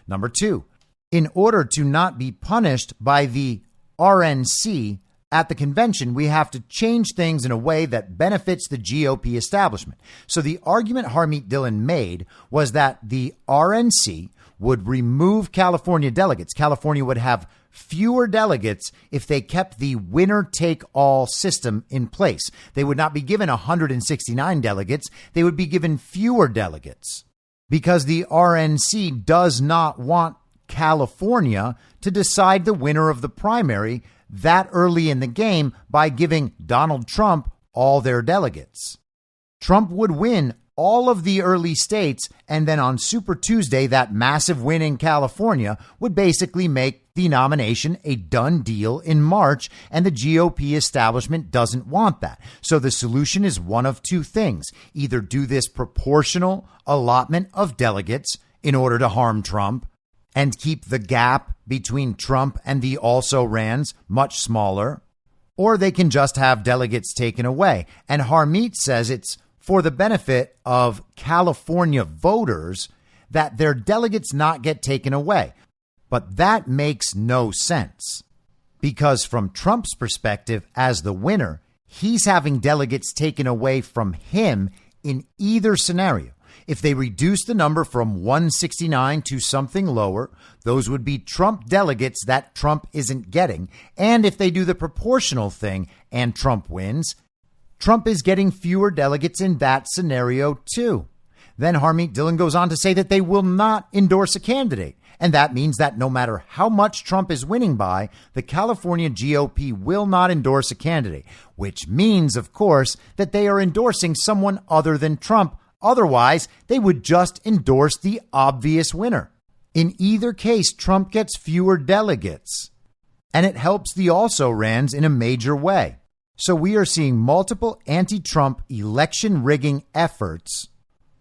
Number 2, in order to not be punished by the RNC at the convention, we have to change things in a way that benefits the GOP establishment. So the argument Harmeet Dillon made was that the RNC would remove California delegates. California would have fewer delegates if they kept the winner-take-all system in place. They would not be given 169 delegates. They would be given fewer delegates because the RNC does not want California to decide the winner of the primary that early in the game by giving Donald Trump all their delegates. Trump would win all of the early states, and then on Super Tuesday, that massive win in California would basically make the nomination a done deal in March, and the GOP establishment doesn't want that. So the solution is one of 2 things. Either do this proportional allotment of delegates in order to harm Trump and keep the gap between Trump and the also-rans much smaller, or they can just have delegates taken away. And Harmeet says it's for the benefit of California voters that their delegates not get taken away. But that makes no sense because from Trump's perspective as the winner, he's having delegates taken away from him in either scenario. If they reduce the number from 169 to something lower, those would be Trump delegates that Trump isn't getting. And if they do the proportional thing and Trump wins, Trump is getting fewer delegates in that scenario, too. Then Harmeet Dillon goes on to say that they will not endorse a candidate. And that means that no matter how much Trump is winning by, the California GOP will not endorse a candidate, which means, of course, that they are endorsing someone other than Trump. Otherwise, they would just endorse the obvious winner. In either case, Trump gets fewer delegates, and it helps the also-rans in a major way. So we are seeing multiple anti-Trump election rigging efforts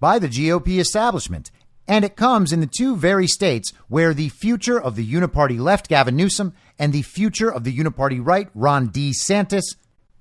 by the GOP establishment. And it comes in the 2 very states where the future of the Uniparty Left, Gavin Newsom, and the future of the Uniparty Right, Ron DeSantis,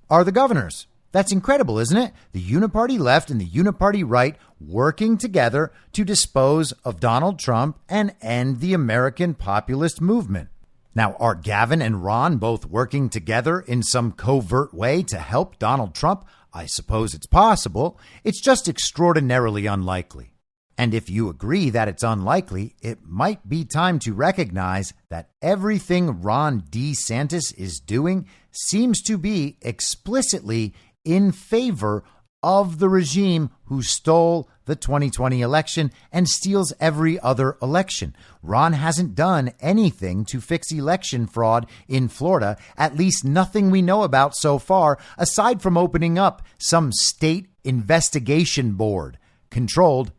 are the governors. That's incredible, isn't it? The Uniparty Left and the Uniparty Right working together to dispose of Donald Trump and end the American populist movement. Now, are Gavin and Ron both working together in some covert way to help Donald Trump? I suppose it's possible. It's just extraordinarily unlikely. And if you agree that it's unlikely, it might be time to recognize that everything Ron DeSantis is doing seems to be explicitly in favor of the regime who stole the 2020 election and steals every other election. Ron hasn't done anything to fix election fraud in Florida, at least nothing we know about so far, aside from opening up some state investigation board controlled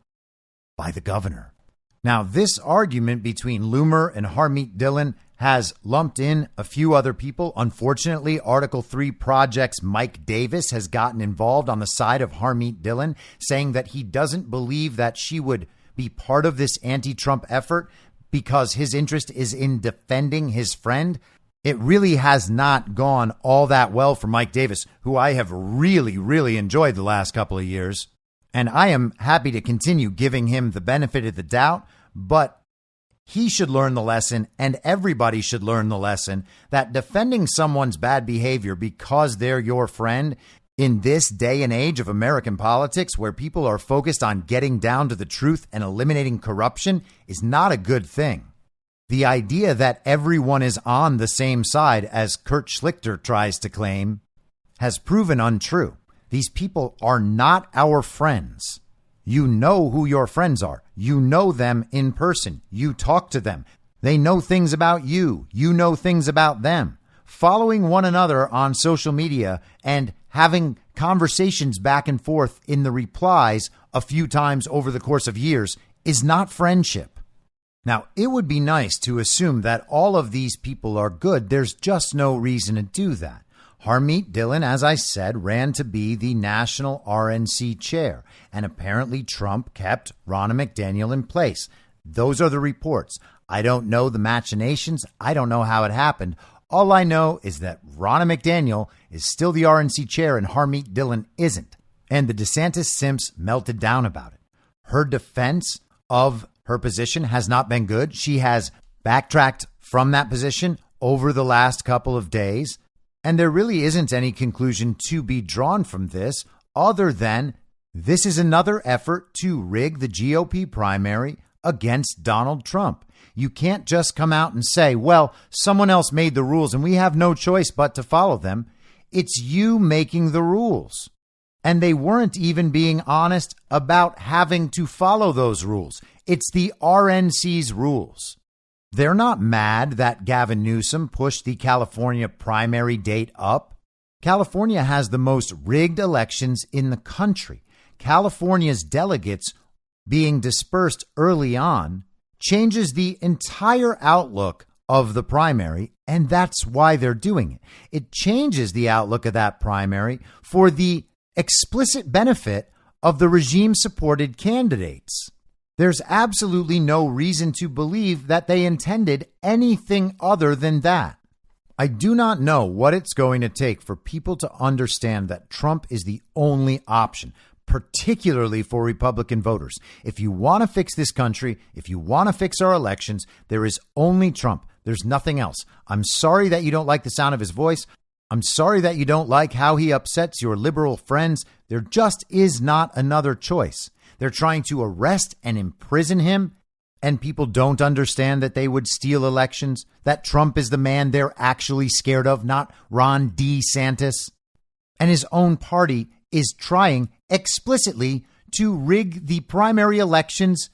by the governor. Now, this argument between Loomer and Harmeet Dillon has lumped in a few other people. Unfortunately, Article 3 Project's Mike Davis has gotten involved on the side of Harmeet Dillon, saying that he doesn't believe that she would be part of this anti-Trump effort because his interest is in defending his friend. It really has not gone all that well for Mike Davis, who I have really enjoyed the last couple of years. And I am happy to continue giving him the benefit of the doubt, but he should learn the lesson, and everybody should learn the lesson, that defending someone's bad behavior because they're your friend in this day and age of American politics, where people are focused on getting down to the truth and eliminating corruption, is not a good thing. The idea that everyone is on the same side, as Kurt Schlichter tries to claim, has proven untrue. These people are not our friends. You know who your friends are. You know them in person. You talk to them. They know things about you. You know things about them. Following one another on social media and having conversations back and forth in the replies a few times over the course of years is not friendship. Now, it would be nice to assume that all of these people are good. There's just no reason to do that. Harmeet Dillon, as I said, ran to be the national RNC chair, and apparently Trump kept Ronna McDaniel in place. Those are the reports. I don't know the machinations. I don't know how it happened. All I know is that Ronna McDaniel is still the RNC chair and Harmeet Dillon isn't. And the DeSantis simps melted down about it. Her defense of her position has not been good. She has backtracked from that position over the last couple of days. And there really isn't any conclusion to be drawn from this other than this is another effort to rig the GOP primary against Donald Trump. You can't just come out and say, well, someone else made the rules and we have no choice but to follow them. It's you making the rules. And they weren't even being honest about having to follow those rules. It's the RNC's rules. They're not mad that Gavin Newsom pushed the California primary date up. California has the most rigged elections in the country. California's delegates being dispersed early on changes the entire outlook of the primary, and that's why they're doing it. It changes the outlook of that primary for the explicit benefit of the regime-supported candidates. There's absolutely no reason to believe that they intended anything other than that. I do not know what it's going to take for people to understand that Trump is the only option, particularly for Republican voters. If you want to fix this country, if you want to fix our elections, there is only Trump. There's nothing else. I'm sorry that you don't like the sound of his voice. I'm sorry that you don't like how he upsets your liberal friends. There just is not another choice. They're trying to arrest and imprison him, and people don't understand that they would steal elections, that Trump is the man they're actually scared of, not Ron DeSantis. And his own party is trying explicitly to rig the primary elections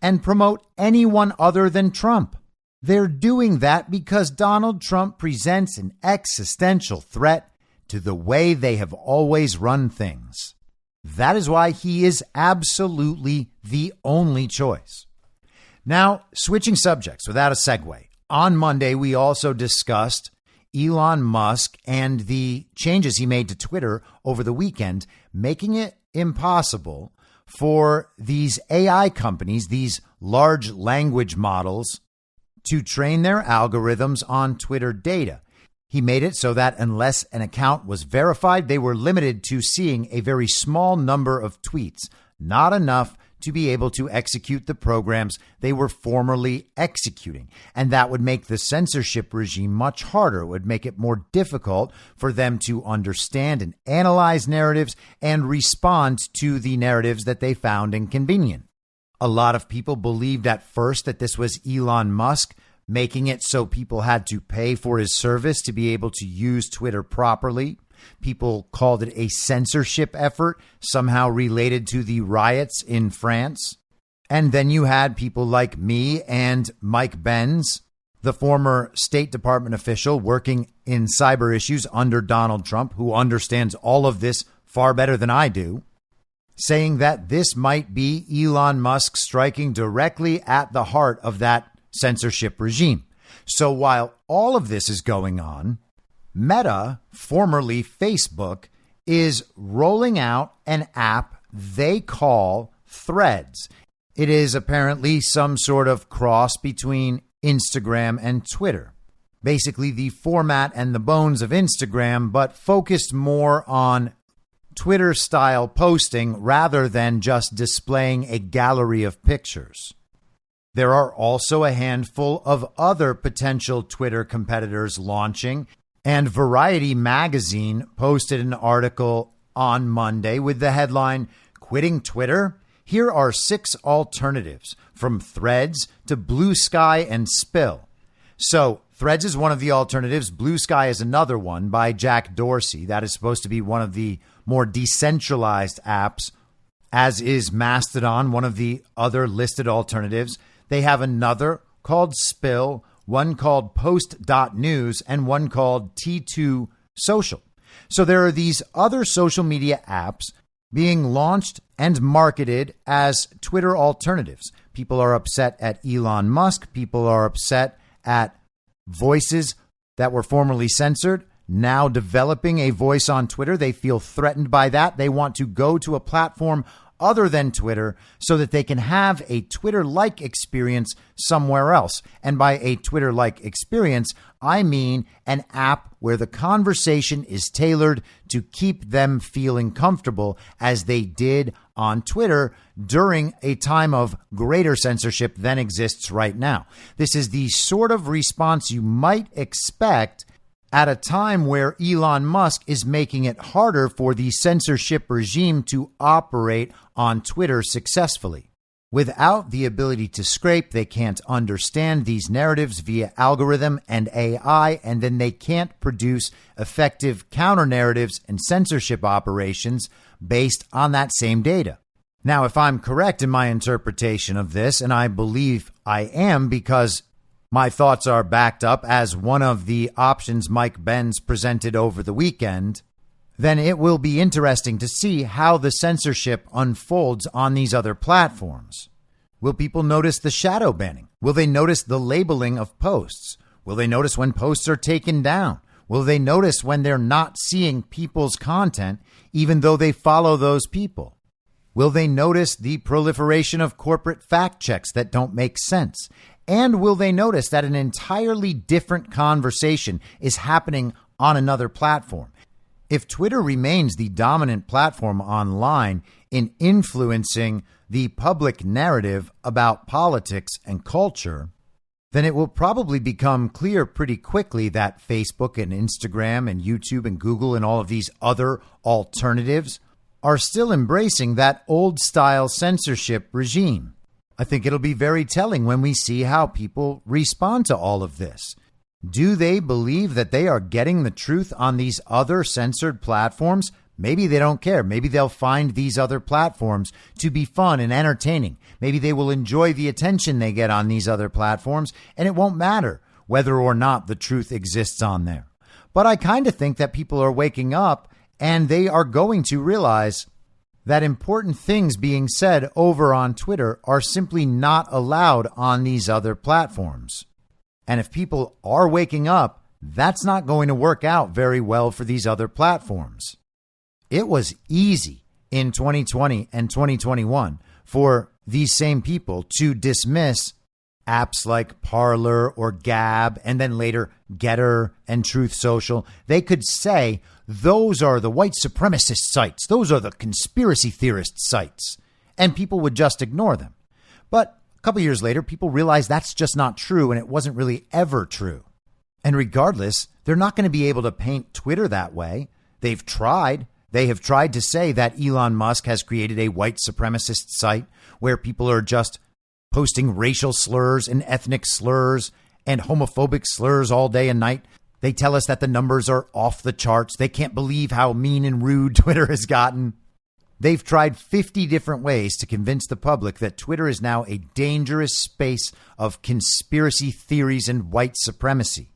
and promote anyone other than Trump. They're doing that because Donald Trump presents an existential threat to the way they have always run things. That is why he is absolutely the only choice. Now, switching subjects without a segue. On Monday, we also discussed Elon Musk and the changes he made to Twitter over the weekend, making it impossible for these AI companies, these large language models, to train their algorithms on Twitter data. He made it so that unless an account was verified, they were limited to seeing a very small number of tweets, not enough to be able to execute the programs they were formerly executing. And that would make the censorship regime much harder. It would make it more difficult for them to understand and analyze narratives and respond to the narratives that they found inconvenient. A lot of people believed at first that this was Elon Musk making it so people had to pay for his service to be able to use Twitter properly. People called it a censorship effort, somehow related to the riots in France. And then you had people like me and Mike Benz, the former State Department official working in cyber issues under Donald Trump, who understands all of this far better than I do, saying that this might be Elon Musk striking directly at the heart of that censorship regime. So while all of this is going on, Meta, formerly Facebook, is rolling out an app they call Threads. It is apparently some sort of cross between Instagram and Twitter. Basically the format and the bones of Instagram, but focused more on Twitter-style posting rather than just displaying a gallery of pictures. There are also a handful of other potential Twitter competitors launching, and Variety magazine posted an article on Monday with the headline, "Quitting Twitter? Here are 6 alternatives from Threads to Blue Sky and Spill. So Threads is one of the alternatives. Blue Sky is another one by Jack Dorsey. That is supposed to be one of the more decentralized apps, as is Mastodon, one of the other listed alternatives. They have another called Spill, one called Post.news, and one called T2 Social. So there are these other social media apps being launched and marketed as Twitter alternatives. People are upset at Elon Musk. People are upset at voices that were formerly censored now developing a voice on Twitter. They feel threatened by that. They want to go to a platform other than Twitter so that they can have a Twitter-like experience somewhere else. And by a Twitter-like experience, I mean an app where the conversation is tailored to keep them feeling comfortable, as they did on Twitter during a time of greater censorship than exists right now. This is the sort of response you might expect at a time where Elon Musk is making it harder for the censorship regime to operate on Twitter successfully. Without the ability to scrape, they can't understand these narratives via algorithm and AI, and then they can't produce effective counter-narratives and censorship operations based on that same data. Now, if I'm correct in my interpretation of this, and I believe I am because my thoughts are backed up as one of the options Mike Benz presented over the weekend, then it will be interesting to see how the censorship unfolds on these other platforms. Will people notice the shadow banning? Will they notice the labeling of posts? Will they notice when posts are taken down? Will they notice when they're not seeing people's content, even though they follow those people? Will they notice the proliferation of corporate fact checks that don't make sense? And will they notice that an entirely different conversation is happening on another platform? If Twitter remains the dominant platform online in influencing the public narrative about politics and culture, then it will probably become clear pretty quickly that Facebook and Instagram and YouTube and Google and all of these other alternatives are still embracing that old-style censorship regime. I think it'll be very telling when we see how people respond to all of this. Do they believe that they are getting the truth on these other censored platforms? Maybe they don't care. Maybe they'll find these other platforms to be fun and entertaining. Maybe they will enjoy the attention they get on these other platforms, and it won't matter whether or not the truth exists on there. But I kind of think that people are waking up and they are going to realize that important things being said over on Twitter are simply not allowed on these other platforms. And if people are waking up, that's not going to work out very well for these other platforms. It was easy in 2020 and 2021 for these same people to dismiss apps like Parler or Gab, and then later Getter and Truth Social. They could say, those are the white supremacist sites. Those are the conspiracy theorist sites. And people would just ignore them. But a couple years later, people realized that's just not true, and it wasn't really ever true. And regardless, they're not going to be able to paint Twitter that way. They've tried. They have tried to say that Elon Musk has created a white supremacist site where people are just posting racial slurs and ethnic slurs and homophobic slurs all day and night. They tell us that the numbers are off the charts. They can't believe how mean and rude Twitter has gotten. They've tried 50 different ways to convince the public that Twitter is now a dangerous space of conspiracy theories and white supremacy.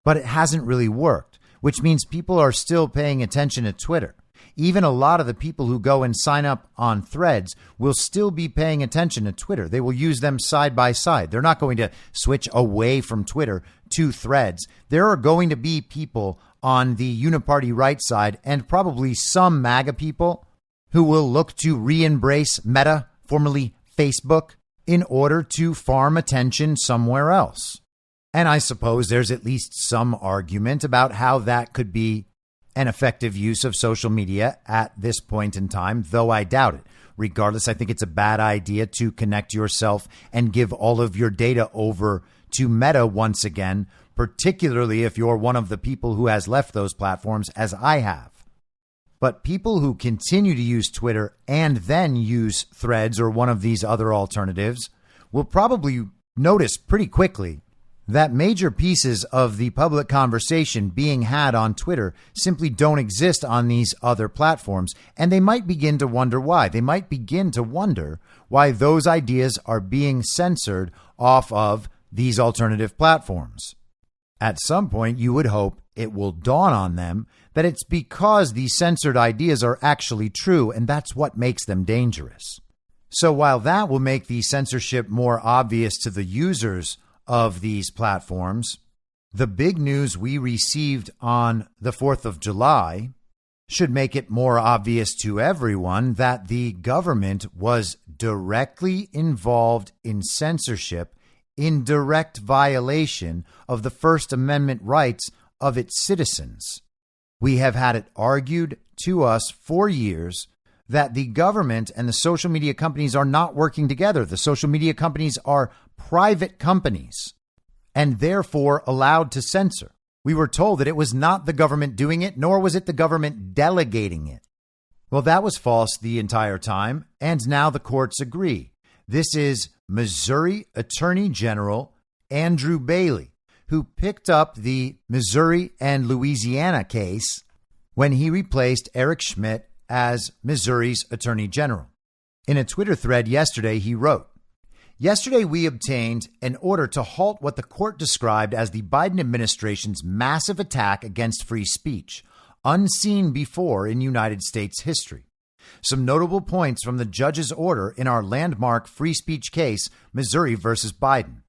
But it hasn't really worked, which means people are still paying attention to Twitter. Even a lot of the people who go and sign up on Threads will still be paying attention to Twitter. They will use them side by side. They're not going to switch away from Twitter to Threads. There are going to be people on the Uniparty right side and probably some MAGA people who will look to re-embrace Meta, formerly Facebook, in order to farm attention somewhere else. And I suppose there's at least some argument about how that could be an effective use of social media at this point in time, though I doubt it. Regardless, I think it's a bad idea to connect yourself and give all of your data over to Meta once again, particularly if you're one of the people who has left those platforms, as I have. But people who continue to use Twitter and then use Threads or one of these other alternatives will probably notice pretty quickly that major pieces of the public conversation being had on Twitter simply don't exist on these other platforms. And they might begin to wonder why. They might begin to wonder why those ideas are being censored off of these alternative platforms. At some point, you would hope it will dawn on them that it's because these censored ideas are actually true, and that's what makes them dangerous. So while that will make the censorship more obvious to the users of these platforms, the big news we received on the 4th of July should make it more obvious to everyone that the government was directly involved in censorship in direct violation of the First Amendment rights of its citizens. We have had it argued to us for years that the government and the social media companies are not working together. The social media companies are private companies and therefore allowed to censor. We were told that it was not the government doing it, nor was it the government delegating it. Well, that was false the entire time, and now the courts agree. This is Missouri Attorney General Andrew Bailey, who picked up the Missouri and Louisiana case when he replaced Eric Schmidt as Missouri's Attorney General. In a Twitter thread yesterday, he wrote, "Yesterday, we obtained an order to halt what the court described as the Biden administration's massive attack against free speech, unseen before in United States history. Some notable points from the judge's order in our landmark free speech case, Missouri versus Biden.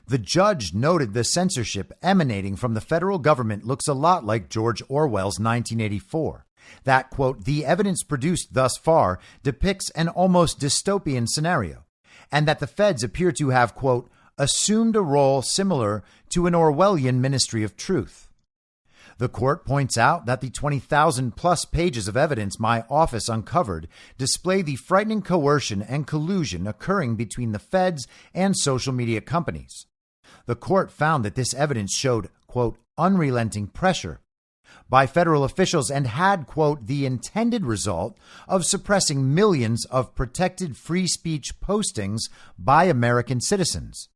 The judge noted the censorship emanating from the federal government looks a lot like George Orwell's 1984. That, quote, the evidence produced thus far depicts an almost dystopian scenario, and that the feds appear to have, quote, assumed a role similar to an Orwellian ministry of truth. The court points out that the 20,000 plus pages of evidence my office uncovered display the frightening coercion and collusion occurring between the feds and social media companies. The court found that this evidence showed, quote, unrelenting pressure by federal officials and had, quote, the intended result of suppressing millions of protected free speech postings by American citizens.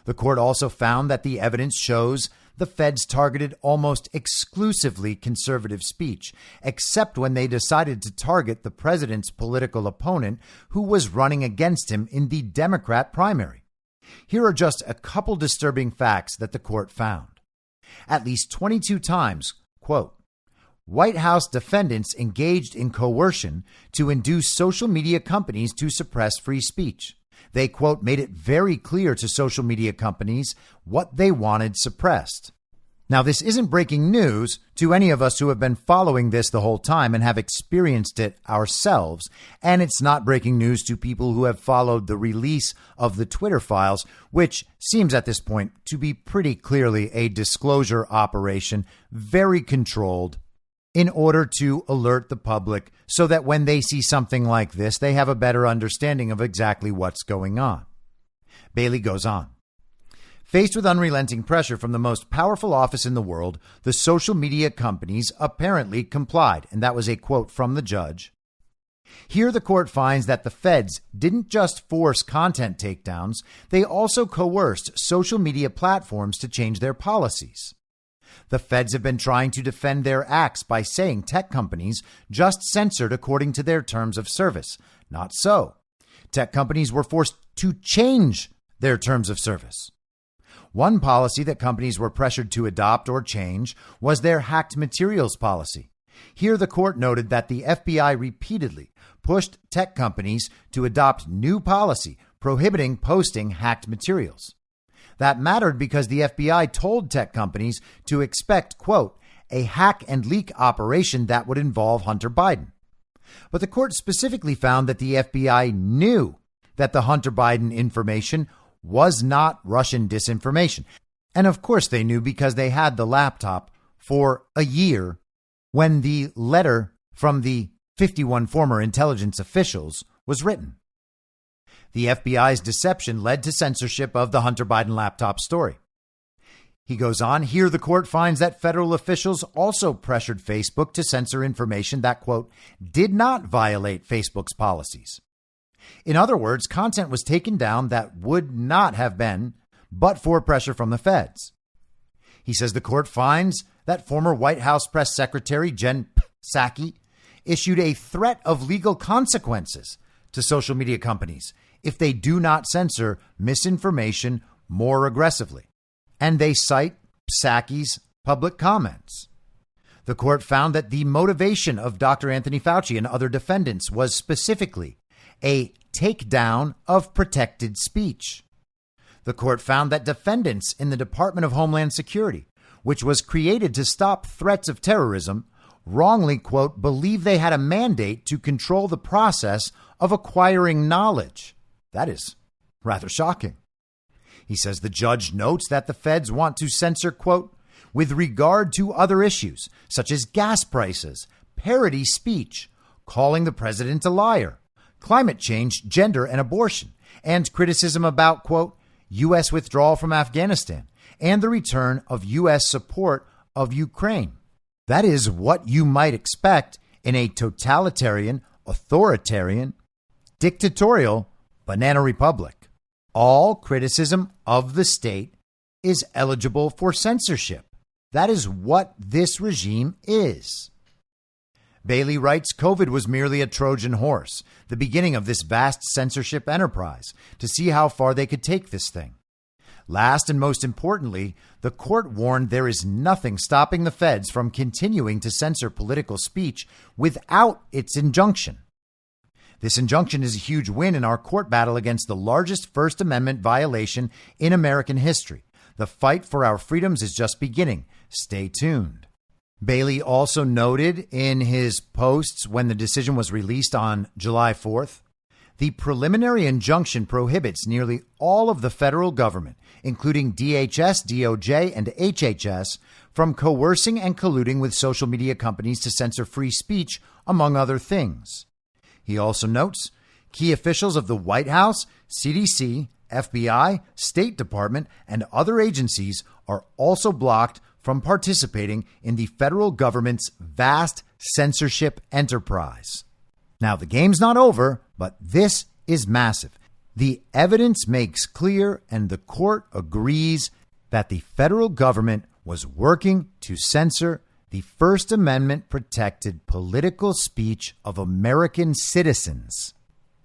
The court also found that the evidence shows the feds targeted almost exclusively conservative speech, except when they decided to target the president's political opponent who was running against him in the Democrat primary. Here are just a couple disturbing facts that the court found. At least 22 times, quote, White House defendants engaged in coercion to induce social media companies to suppress free speech. They, quote, made it very clear to social media companies what they wanted suppressed. Now, this isn't breaking news to any of us who have been following this the whole time and have experienced it ourselves. And it's not breaking news to people who have followed the release of the Twitter files, which seems at this point to be pretty clearly a disclosure operation, very controlled, in order to alert the public so that when they see something like this, they have a better understanding of exactly what's going on. Bailey goes on. Faced with unrelenting pressure from the most powerful office in the world, the social media companies apparently complied. And that was a quote from the judge. Here, the court finds that the feds didn't just force content takedowns, they also coerced social media platforms to change their policies. The feds have been trying to defend their acts by saying tech companies just censored according to their terms of service. Not so. Tech companies were forced to change their terms of service. One policy that companies were pressured to adopt or change was their hacked materials policy. Here, the court noted that the FBI repeatedly pushed tech companies to adopt new policy prohibiting posting hacked materials. That mattered because the FBI told tech companies to expect, quote, a hack and leak operation that would involve Hunter Biden. But the court specifically found that the FBI knew that the Hunter Biden information was not Russian disinformation. And of course they knew because they had the laptop for a year when the letter from the 51 former intelligence officials was written. The FBI's deception led to censorship of the Hunter Biden laptop story. He goes on, here the court finds that federal officials also pressured Facebook to censor information that, quote, did not violate Facebook's policies. In other words, content was taken down that would not have been but for pressure from the feds. He says the court finds that former White House press secretary Jen Psaki issued a threat of legal consequences to social media companies if they do not censor misinformation more aggressively. And they cite Psaki's public comments. The court found that the motivation of Dr. Anthony Fauci and other defendants was specifically a takedown of protected speech. The court found that defendants in the Department of Homeland Security, which was created to stop threats of terrorism, wrongly, quote, believe they had a mandate to control the process of acquiring knowledge. That is rather shocking. He says the judge notes that the feds want to censor, quote, with regard to other issues such as gas prices, parody speech, calling the president a liar, climate change, gender and abortion, and criticism about, quote, U.S. withdrawal from Afghanistan and the return of U.S. support of Ukraine. That is what you might expect in a totalitarian, authoritarian, dictatorial banana republic. All criticism of the state is eligible for censorship. That is what this regime is. Bailey writes, COVID was merely a Trojan horse, the beginning of this vast censorship enterprise, to see how far they could take this thing. Last and most importantly, the court warned there is nothing stopping the feds from continuing to censor political speech without its injunction. This injunction is a huge win in our court battle against the largest First Amendment violation in American history. The fight for our freedoms is just beginning. Stay tuned. Bailey also noted in his posts when the decision was released on July 4th, the preliminary injunction prohibits nearly all of the federal government, including DHS, DOJ, and HHS, from coercing and colluding with social media companies to censor free speech, among other things. He also notes key officials of the White House, CDC, FBI, State Department, and other agencies are also blocked from participating in the federal government's vast censorship enterprise. Now, the game's not over, but this is massive. The evidence makes clear, and the court agrees, that the federal government was working to censor the First Amendment protected political speech of American citizens.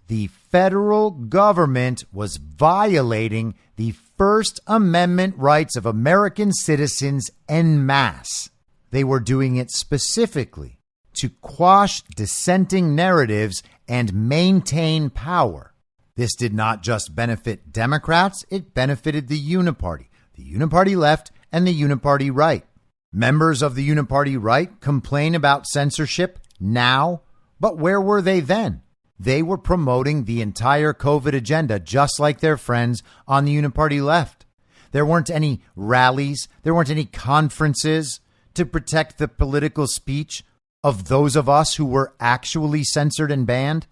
The federal government was violating the First Amendment rights of American citizens en masse. They were doing it specifically to quash dissenting narratives and maintain power. This did not just benefit Democrats, it benefited the Uniparty Left, and the Uniparty Right. Members of the Uniparty Right complain about censorship now, but where were they then? They were promoting the entire COVID agenda, just like their friends on the Uniparty Left. There weren't any rallies. There weren't any conferences to protect the political speech of those of us who were actually censored and banned.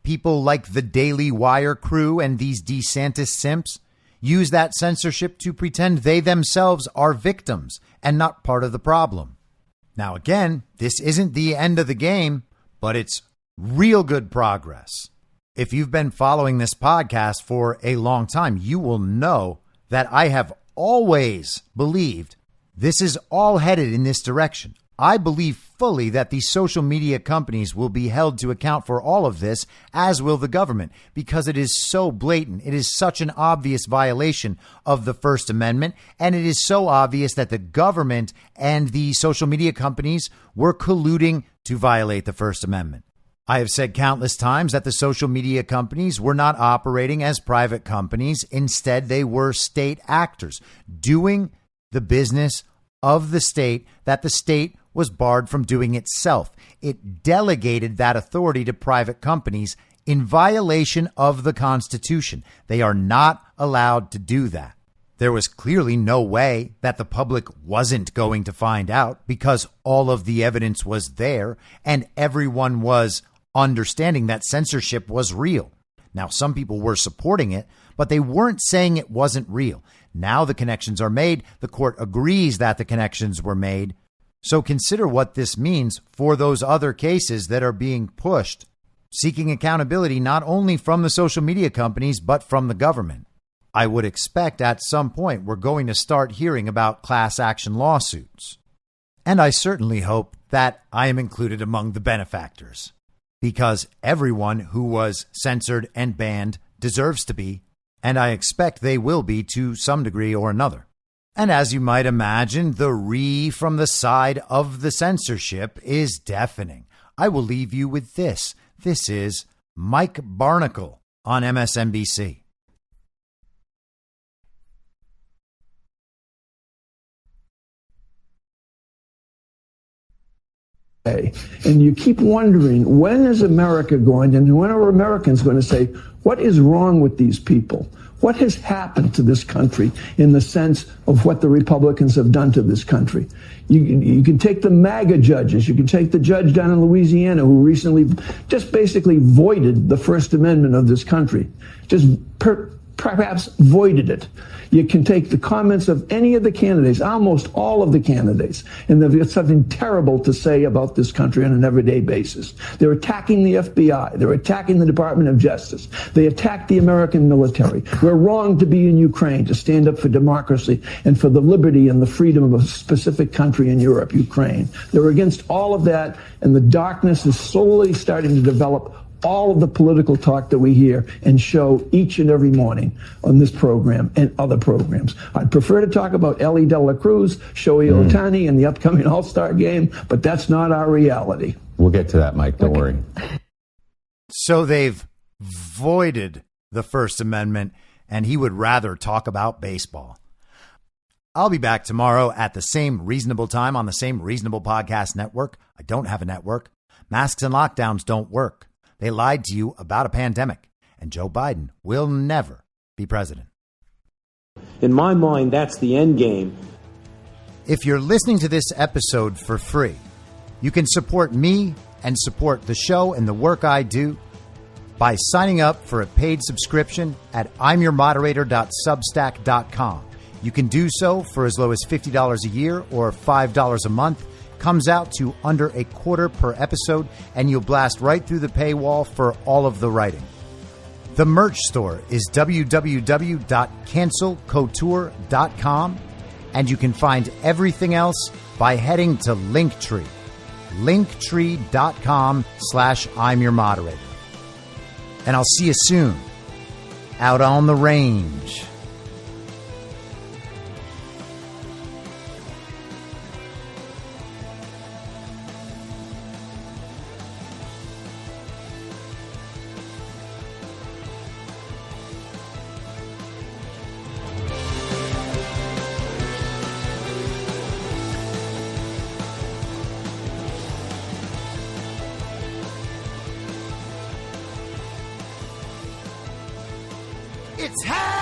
People like the Daily Wire crew and these DeSantis simps use that censorship to pretend they themselves are victims and not part of the problem. Now, again, this isn't the end of the game, but it's real good progress. If you've been following this podcast for a long time, you will know that I have always believed this is all headed in this direction. I believe fully that the social media companies will be held to account for all of this, as will the government, because it is so blatant. It is such an obvious violation of the First Amendment, and it is so obvious that the government and the social media companies were colluding to violate the First Amendment. I have said countless times that the social media companies were not operating as private companies. Instead, they were state actors doing the business of the state that the state was barred from doing itself. It delegated that authority to private companies in violation of the Constitution. They are not allowed to do that. There was clearly no way that the public wasn't going to find out, because all of the evidence was there and everyone was understanding that censorship was real. Now, some people were supporting it, but they weren't saying it wasn't real. Now the connections are made. The court agrees that the connections were made. So consider what this means for those other cases that are being pushed, seeking accountability not only from the social media companies, but from the government. I would expect at some point we're going to start hearing about class action lawsuits. And I certainly hope that I am included among the benefactors, because everyone who was censored and banned deserves to be, and I expect they will be to some degree or another. And as you might imagine, the re from the side of the censorship is deafening. I will leave you with this. This is Mike Barnicle on MSNBC. And you keep wondering, when is America going, and when are Americans going to say, what is wrong with these people? What has happened to this country in the sense of what the Republicans have done to this country? You can take the MAGA judges. You can take the judge down in Louisiana who recently just basically voided the First Amendment of this country. Just perhaps voided it. You can take the comments of any of the candidates, almost all of the candidates, and they've got something terrible to say about this country on an everyday basis. They're attacking the FBI. They're attacking the Department of Justice. They attack the American military. We're wrong to be in Ukraine, to stand up for democracy and for the liberty and the freedom of a specific country in Europe, Ukraine. They're against all of that, and the darkness is slowly starting to develop all of the political talk that we hear and show each and every morning on this program and other programs. I'd prefer to talk about Ellie De La Cruz, Shohei Ohtani, and the upcoming All-Star game, but that's not our reality. We'll get to that, Mike. Don't worry. So they've voided the First Amendment, and he would rather talk about baseball. I'll be back tomorrow at the same reasonable time on the same reasonable podcast network. I don't have a network. Masks and lockdowns don't work. They lied to you about a pandemic, and Joe Biden will never be president. In my mind, that's the end game. If you're listening to this episode for free, you can support me and support the show and the work I do by signing up for a paid subscription at imyourmoderator.substack.com. You can do so for as low as $50 a year or $5 a month. Comes out to under $0.25 per episode, and you'll blast right through the paywall for all of the writing. The merch store is www.cancelcouture.com, and you can find everything else by heading to Linktree, linktree.com/I'm your moderator. And I'll see you soon out on the range. It's happening!